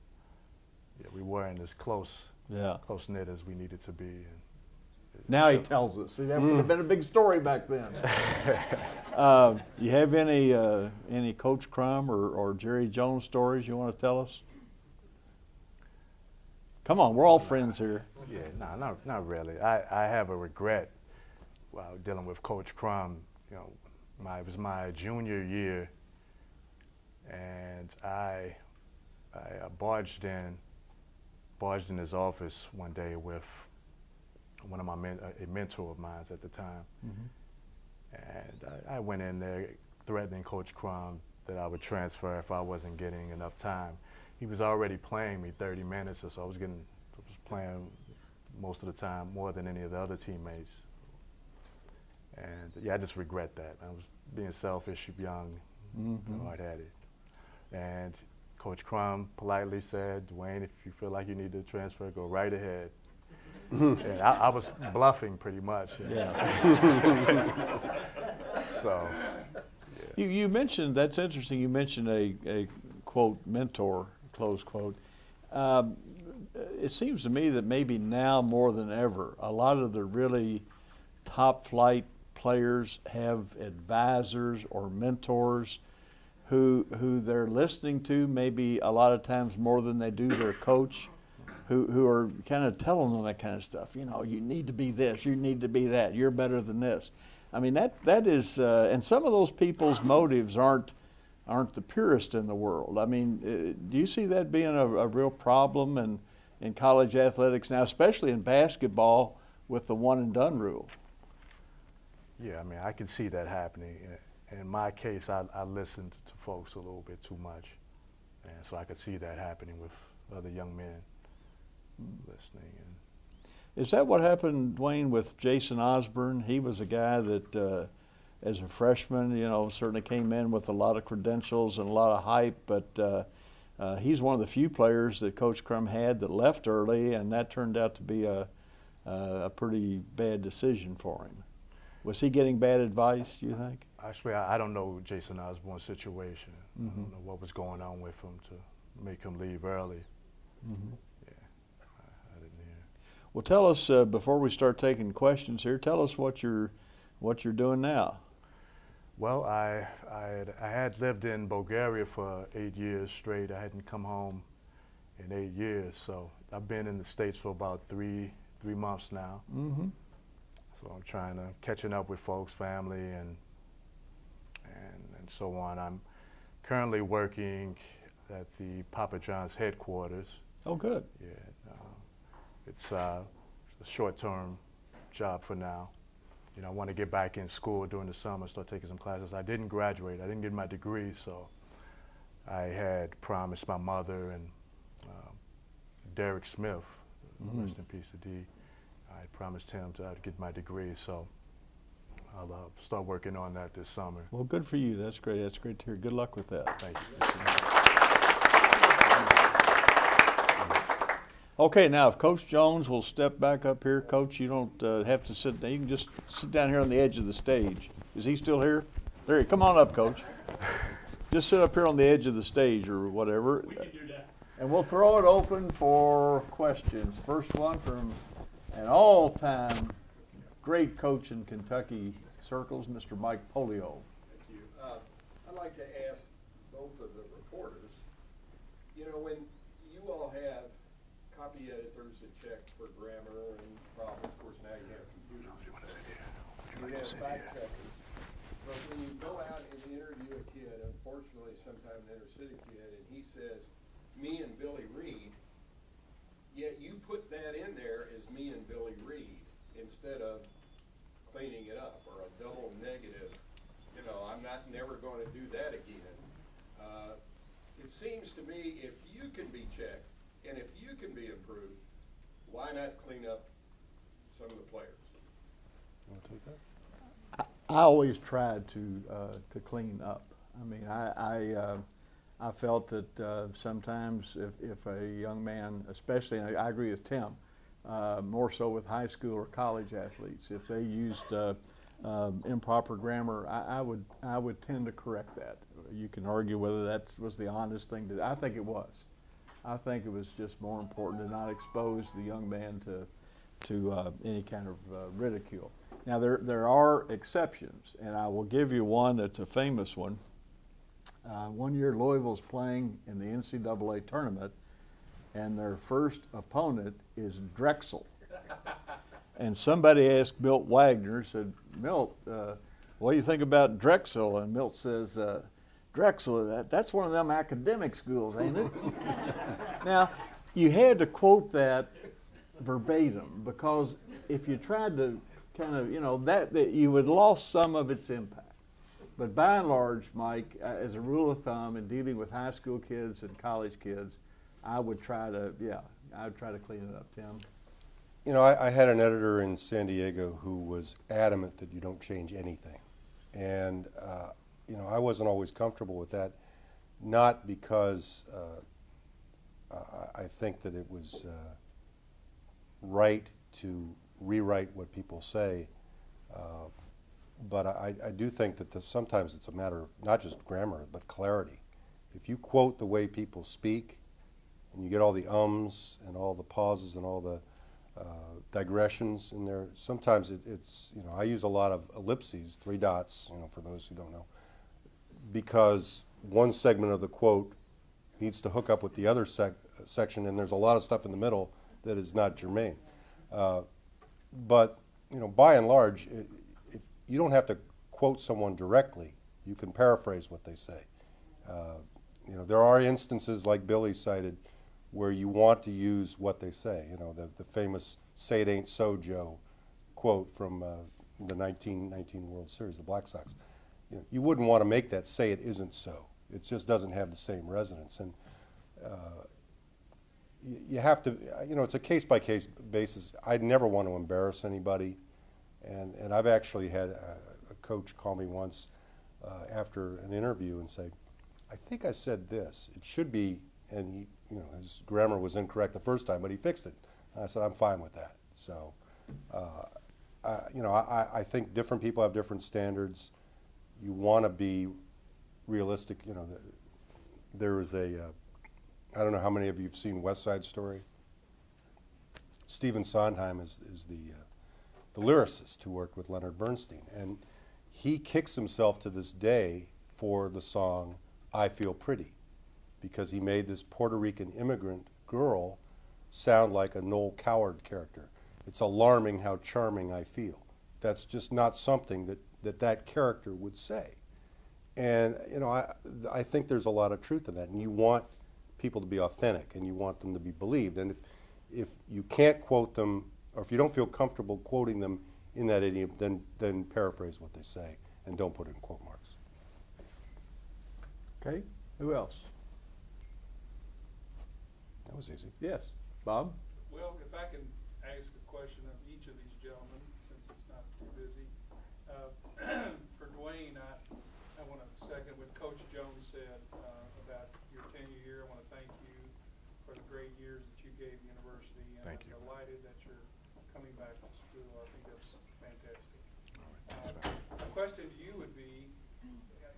Yeah, we weren't as close knit as we needed to be. And now he tells us. See, that would have been a big story back then. You have any Coach Crum or Jerry Jones stories you want to tell us? Come on, we're all friends here. Yeah, no, not really. I have a regret while dealing with Coach Crum. You know, it was my junior year, and I barged in his office one day with one of a mentor of mine at the time, and I went in there threatening Coach Crum that I would transfer if I wasn't getting enough time. He was already playing me 30 minutes or so. I was playing most of the time, more than any of the other teammates. And yeah, I just regret that. I was being selfish, young, hard-headed. And Coach Crum politely said, "Dwayne, if you feel like you need to transfer, go right ahead." And I was bluffing pretty much. Yeah. So. Yeah. You mentioned, that's interesting, you mentioned a quote, mentor, close quote. It seems to me that maybe now more than ever, a lot of the really top flight players have advisors or mentors who they're listening to maybe a lot of times more than they do their coach, who are kind of telling them that kind of stuff. You know, you need to be this, you need to be that, you're better than this. I mean, that is, and some of those people's motives aren't the purest in the world. I mean, do you see that being a real problem in college athletics now, especially in basketball with the one and done rule? Yeah, I mean, I can see that happening. In my case, I listened to folks a little bit too much, and so I could see that happening with other young men listening. And is that what happened, Dwayne, with Jason Osborne? He was a guy that, as a freshman, you know, certainly came in with a lot of credentials and a lot of hype, but he's one of the few players that Coach Crum had that left early, and that turned out to be a pretty bad decision for him. Was he getting bad advice, do you think? Actually, I don't know Jason Osborne's situation. I don't know what was going on with him to make him leave early. Yeah, I didn't hear. Well, tell us, before we start taking questions here, tell us what you're doing now. Well, I had lived in Bulgaria for 8 years straight. I hadn't come home in 8 years, so I've been in the States for about three months now. So I'm catching up with folks, family, and so on. I'm currently working at the Papa John's headquarters. Oh, good. Yeah, it's a short-term job for now. You know, I want to get back in school during the summer, start taking some classes. I didn't graduate. I didn't get my degree, so I had promised my mother and Derek Smith, rest in peace to D, I promised him to get my degree, so I'll start working on that this summer. Well, good for you. That's great. That's great to hear. Good luck with that. Thank you. Okay, now if Coach Jones will step back up here. Coach, you don't have to sit down. You can just sit down here on the edge of the stage. Is he still here? There he. Come on up, Coach. Just sit up here on the edge of the stage or whatever. We can do that. And we'll throw it open for questions. First one from an all-time great coach in Kentucky circles, Mr. Mike Polio. Thank you. I'd like to ask both of the reporters, you know, when you all have copy editors that check for grammar and problems, of course now you have computers. You have fact checkers. But when you go out and interview a kid, unfortunately sometimes an inner city kid, and he says, "Me and Billy Reed," yet you put that in there as "me and Billy Reed" instead of cleaning it up, or a double negative. You know, I'm never going to do that again. It seems to me if you can be checked and if you can be improved, why not clean up some of the players? You want to take that? I always tried to clean up. I mean, I felt that sometimes if a young man, especially, and I agree with Tim, more so with high school or college athletes, if they used improper grammar, I would tend to correct that. You can argue whether that was the honest thing to do. I think it was. I think it was just more important to not expose the young man to any kind of ridicule. Now there are exceptions, and I will give you one that's a famous one. One year Louisville's playing in the NCAA tournament, and their first opponent is Drexel. And somebody asked Milt Wagner, said, "Milt, what do you think about Drexel?" And Milt says, "Drexel, that's one of them academic schools, ain't it?" Now, you had to quote that verbatim, because if you tried to kind of, that you would lost some of its impact. But by and large, Mike, as a rule of thumb, in dealing with high school kids and college kids, I would try to clean it up, Tim. I had an editor in San Diego who was adamant that you don't change anything. And, I wasn't always comfortable with that, not because I think that it was right to rewrite what people say, but I do think that sometimes it's a matter of not just grammar, but clarity. If you quote the way people speak, and you get all the ums and all the pauses and all the digressions in there, sometimes it's I use a lot of ellipses, 3 dots, for those who don't know, because one segment of the quote needs to hook up with the other section, and there's a lot of stuff in the middle that is not germane. But by and large, if you don't have to quote someone directly, you can paraphrase what they say. There are instances like Billy cited where you want to use what they say. The famous "Say it ain't so, Joe" quote from the 1919 World Series, the Black Sox. You wouldn't want to make that "say it isn't so." It just doesn't have the same resonance. And you have to, it's a case-by-case basis. I'd never want to embarrass anybody. And I've actually had a coach call me once after an interview and say, "I think I said this. It should be," and he, his grammar was incorrect the first time, but he fixed it. And I said, "I'm fine with that." So, I think different people have different standards. You want to be realistic. There is I don't know how many of you have seen West Side Story. Stephen Sondheim is the lyricist who worked with Leonard Bernstein, and he kicks himself to this day for the song "I Feel Pretty," because he made this Puerto Rican immigrant girl sound like a Noel Coward character. It's alarming how charming I feel. That's just not something that character would say. And I think there's a lot of truth in that, and you want people to be authentic, and you want them to be believed. And if you can't quote them, or if you don't feel comfortable quoting them in that idiom, then paraphrase what they say and don't put it in quote marks. Okay, who else? That was easy. Yes, Bob? Well, if I can ask a question of each of these gentlemen, since it's not too busy. For Dwayne, I want to second what Coach Jones said about your tenure here. I want to thank you for the great years that you gave the university. And Thank you. I'm delighted that you're coming back to school. I think that's fantastic. My question to you would be,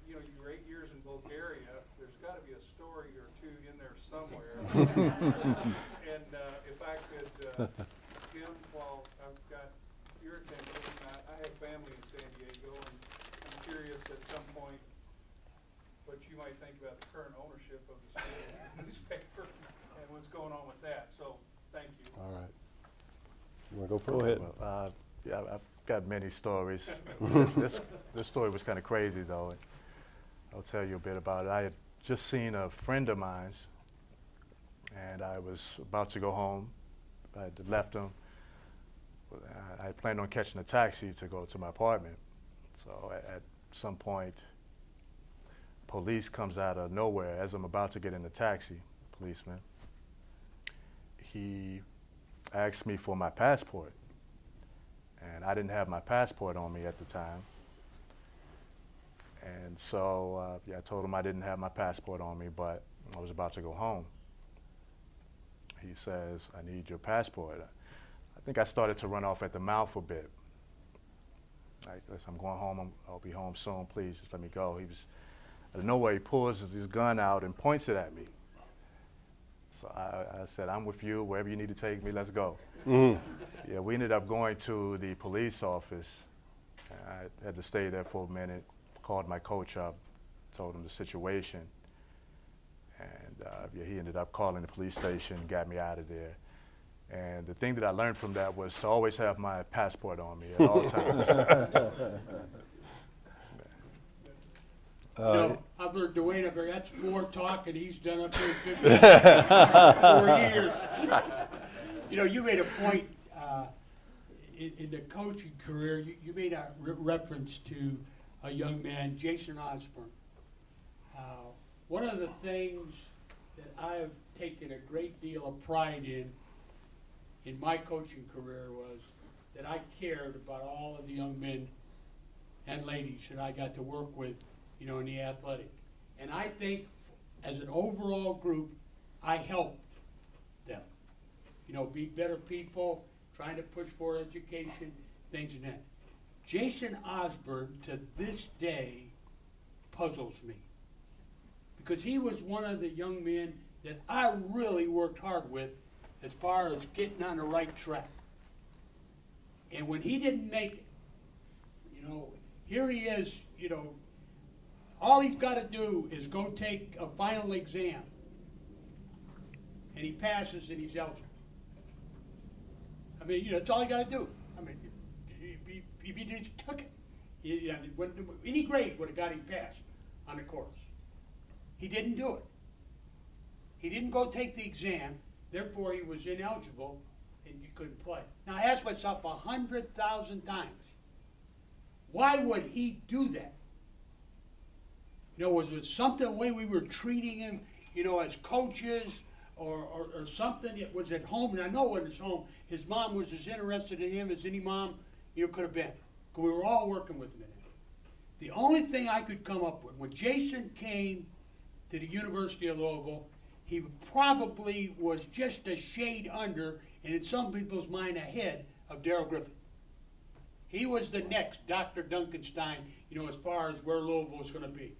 you were 8 years in Bulgaria. There's got to be a story or two in there somewhere. And if I could, Jim, while I've got your attention, I have family in San Diego, and I'm curious at some point what you might think about the current ownership of the school newspaper and what's going on with that. So, thank you. All right. You want to go first? Go ahead. Well, yeah, I've got many stories. this story was kind of crazy, though. I'll tell you a bit about it. I had just seen a friend of mine's, and I was about to go home. I had left him. I planned on catching a taxi to go to my apartment. So at some point, police comes out of nowhere as I'm about to get in the taxi, policeman. He asked me for my passport, and I didn't have my passport on me at the time. And so I told him I didn't have my passport on me, but I was about to go home. He says, "I need your passport." I think I started to run off at the mouth a bit. Like, listen, I'm going home. I'll be home soon. Please, just let me go. He was, out of nowhere, he pulls his gun out and points it at me. So I said, I'm with you. Wherever you need to take me, let's go. Yeah, we ended up going to the police office. I had to stay there for a minute, called my coach up, told him the situation. And yeah, he ended up calling the police station, got me out of there. And the thing that I learned from that was to always have my passport on me at all times. No, I've heard Dwayne up there, that's more talk than he's done up here in 4 years. You know, you made a point in the coaching career, you made a reference to a young man, Jason Osborne. One of the things that I've taken a great deal of pride in my coaching career was that I cared about all of the young men and ladies that I got to work with, you know, in the athletic. And I think as an overall group, I helped them. You know, be better people, trying to push for education, things like that. Jason Osborne, to this day, puzzles me. Because he was one of the young men that I really worked hard with as far as getting on the right track. And when he didn't make it, you know, here he is, you know, all he's got to do is go take a final exam. And he passes and he's eligible. I mean, you know, that's all you got to do. I mean, if you just took it, you know, any grade would have got him passed on the course. He didn't do it. He didn't go take the exam, therefore he was ineligible and you couldn't play. Now I asked myself 100,000 times, why would he do that? You know, was it something the way we were treating him, you know, as coaches or something that was at home? And I know when it's home, his mom was as interested in him as any mom, you know, could have been. Because we were all working with him in it. The only thing I could come up with, when Jason came to the University of Louisville, he probably was just a shade under, and in some people's mind ahead, of Darrell Griffin. He was the next Dr. Duncanstein, you know, as far as where Louisville was going to be.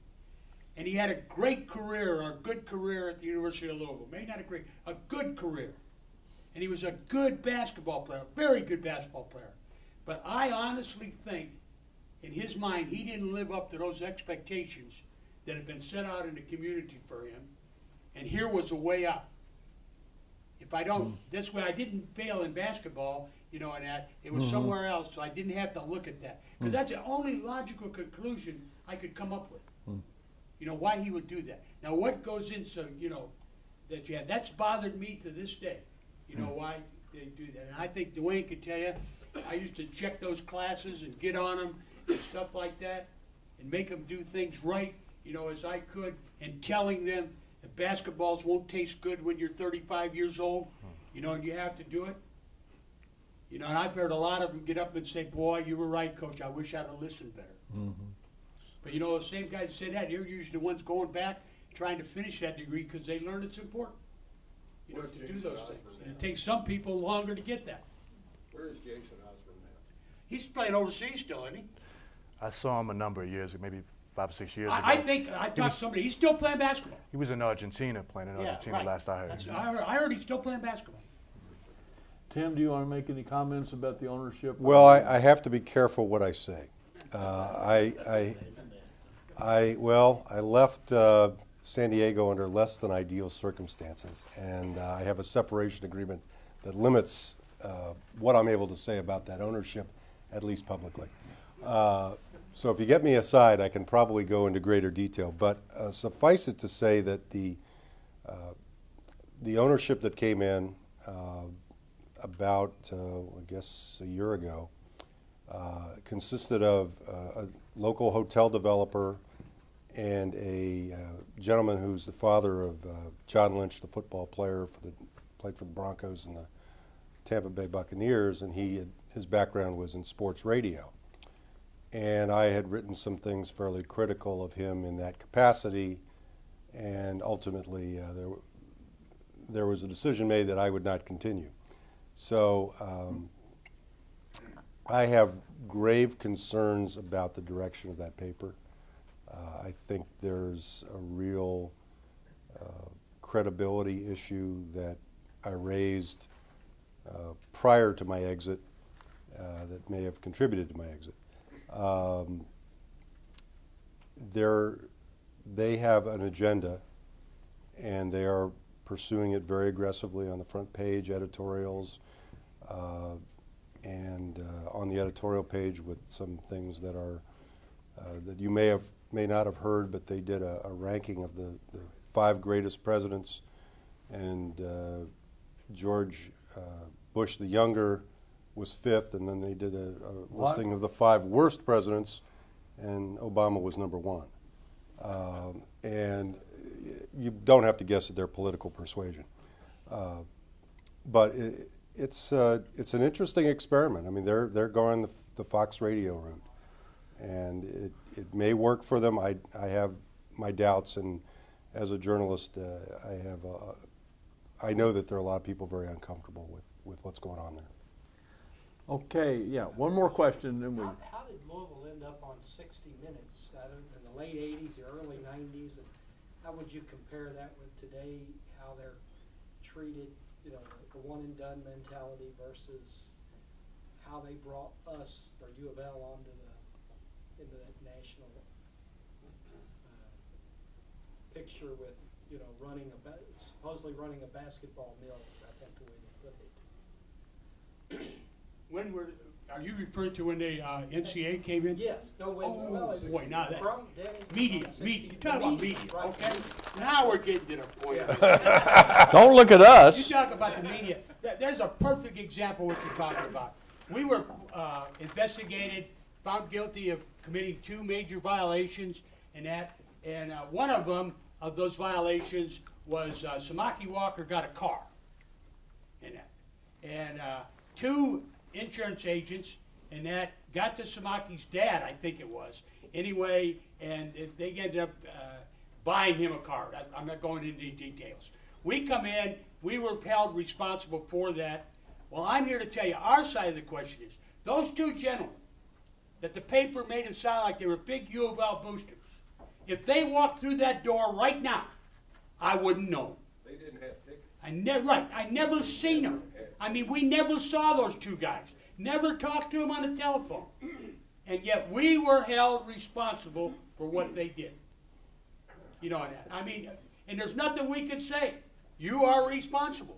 And he had a great career, or a good career at the University of Louisville. Maybe not a good career. And he was a good basketball player, a very good basketball player. But I honestly think, in his mind, he didn't live up to those expectations that had been set out in the community for him. And here was a way out. If I don't, this way I didn't fail in basketball, you know, and that, it was somewhere else, so I didn't have to look at that. Because that's the only logical conclusion I could come up with. You know, why he would do that. Now, what goes into, you know, that you have, that's bothered me to this day, you know, why they do that. And I think Dwayne could tell you, I used to check those classes and get on them and stuff like that and make them do things right, you know, as I could, and telling them that basketballs won't taste good when you're 35 years old, you know, and you have to do it. You know, and I've heard a lot of them get up and say, boy, you were right, Coach, I wish I'd have listened better. But, you know, the same guys say that, they're usually the ones going back trying to finish that degree because they learned it's important, you know, to do those things. And it takes some people longer to get that. Where is Jason Osborne now? He's playing overseas still, isn't he? I saw him a number of years, maybe 5 or 6 years ago. I think, I talked to somebody, he's still playing basketball. He was in Argentina, playing in Argentina right. last I heard. I heard he's still playing basketball. Tim, do you want to make any comments about the ownership? Well, I have to be careful what I say. I left San Diego under less than ideal circumstances, and I have a separation agreement that limits what I'm able to say about that ownership, at least publicly. So if you get me aside, I can probably go into greater detail. But suffice it to say that the ownership that came in about, I guess, a year ago consisted of a local hotel developer and a gentleman who's the father of John Lynch, the football player, played for the Broncos and the Tampa Bay Buccaneers, and his background was in sports radio. And I had written some things fairly critical of him in that capacity, and ultimately there was a decision made that I would not continue. So I have grave concerns about the direction of that paper. I think there's a real credibility issue that I raised prior to my exit that may have contributed to my exit. They have an agenda, and they are pursuing it very aggressively on the front page editorials, and on the editorial page with some things that are that you may not have heard, but they did a ranking of the 5 greatest presidents, and George Bush the younger was 5th, and then they did a listing of the 5 worst presidents, and Obama was number 1. And you don't have to guess at their political persuasion. But it's an interesting experiment. I mean, they're going the Fox radio route, and it may work for them. I have my doubts, and as a journalist, I know that there are a lot of people very uncomfortable with what's going on there. Okay, yeah, one more question, then we. How did Louisville end up on 60 Minutes in the late 80s, the early 90s, and how would you compare that with today, how they're treated, you know, the one-and-done mentality versus how they brought us, or U of L, into that national picture with, you know, supposedly running a basketball mill, I think the way they put it. Are you referring to when the NCAA came in? Yes. No, boy, now that from media. Talk about media, right. okay? Now we're getting to the point. Don't look at us. You talk about the media. There's a perfect example of what you're talking about. We were investigated, found guilty of committing 2 major violations, and one of them, of those violations, was Samaki Walker got a car. And 2 insurance agents, and that got to Samaki's dad, I think it was, anyway, and they ended up buying him a car. I'm not going into any details. We come in, we were held responsible for that. Well, I'm here to tell you, our side of the question is, those 2 gentlemen that the paper made it sound like they were big U of L boosters, if they walked through that door right now, I wouldn't know them. They didn't have tickets. I never seen them. I mean, we never saw those 2 guys. Never talked to them on the telephone. And yet we were held responsible for what they did. You know, I mean, and there's nothing we could say. You are responsible.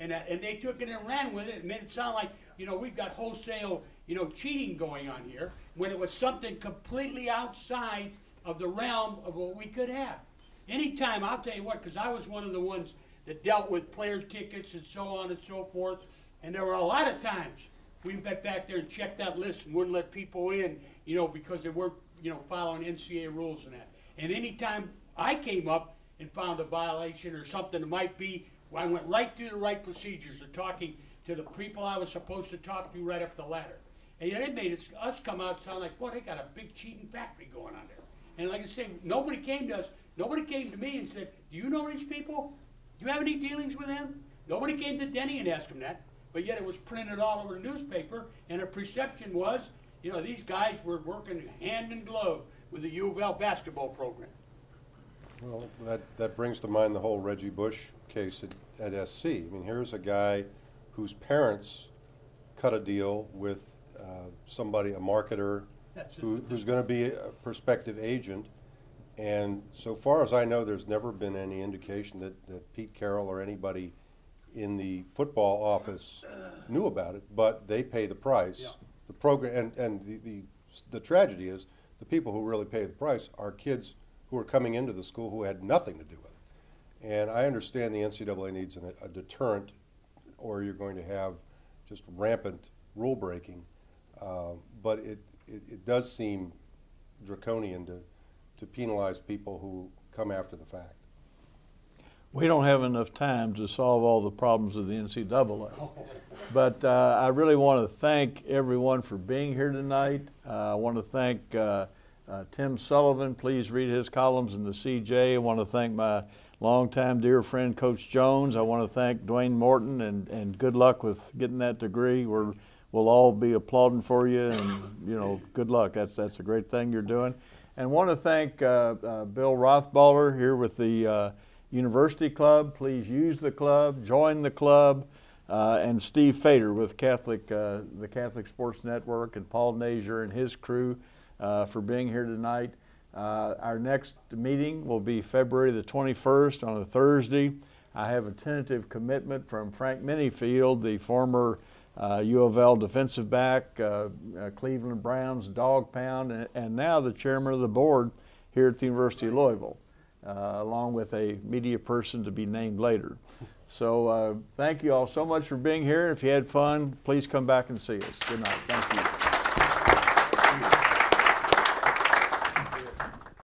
And they took it and ran with it and made it sound like, you know, we've got wholesale, you know, cheating going on here, when it was something completely outside of the realm of what we could have. Anytime, I'll tell you what, because I was one of the ones that dealt with player tickets and so on and so forth, and there were a lot of times we went back there and checked that list and wouldn't let people in, you know, because they weren't, you know, following NCAA rules and that. And anytime I came up and found a violation or something that might be, I went right through the right procedures of talking to the people I was supposed to talk to right up the ladder. And yet it made us come out and sound like, boy, they got a big cheating factory going on there. And like I say, nobody came to us, nobody came to me and said, do you know these people? Do you have any dealings with them? Nobody came to Denny and asked him that, but yet it was printed all over the newspaper, and the perception was, you know, these guys were working hand in glove with the U of L basketball program. Well, that brings to mind the whole Reggie Bush case at SC. I mean, here's a guy whose parents cut a deal with somebody, a marketer, who's going to be a prospective agent. And so far as I know, there's never been any indication that Pete Carroll or anybody in the football office knew about it, but they pay the price. Yeah. The program, and the tragedy is the people who really pay the price are kids who are coming into the school who had nothing to do with it. And I understand the NCAA needs a deterrent, or you're going to have just rampant rule breaking. But it does seem draconian to penalize people who come after the fact. We don't have enough time to solve all the problems of the NCAA. But I really want to thank everyone for being here tonight. I want to thank Tim Sullivan. Please read his columns in the CJ. I want to thank my longtime dear friend, Coach Jones. I want to thank Dwayne Morton, and good luck with getting that degree. We're we'll all be applauding for you, and good luck. That's a great thing you're doing. And want to thank Bill Rothballer here with the University Club. Please use the club, join the club, and Steve Fader with the Catholic Sports Network, and Paul Nazier and his crew for being here tonight. Our next meeting will be February the 21st on a Thursday. I have a tentative commitment from Frank Minifield, the former U of L defensive back, Cleveland Browns dog pound, and now the chairman of the board here at the University of Louisville, along with a media person to be named later. So thank you all so much for being here. If you had fun, please come back and see us. Good night. Thank you.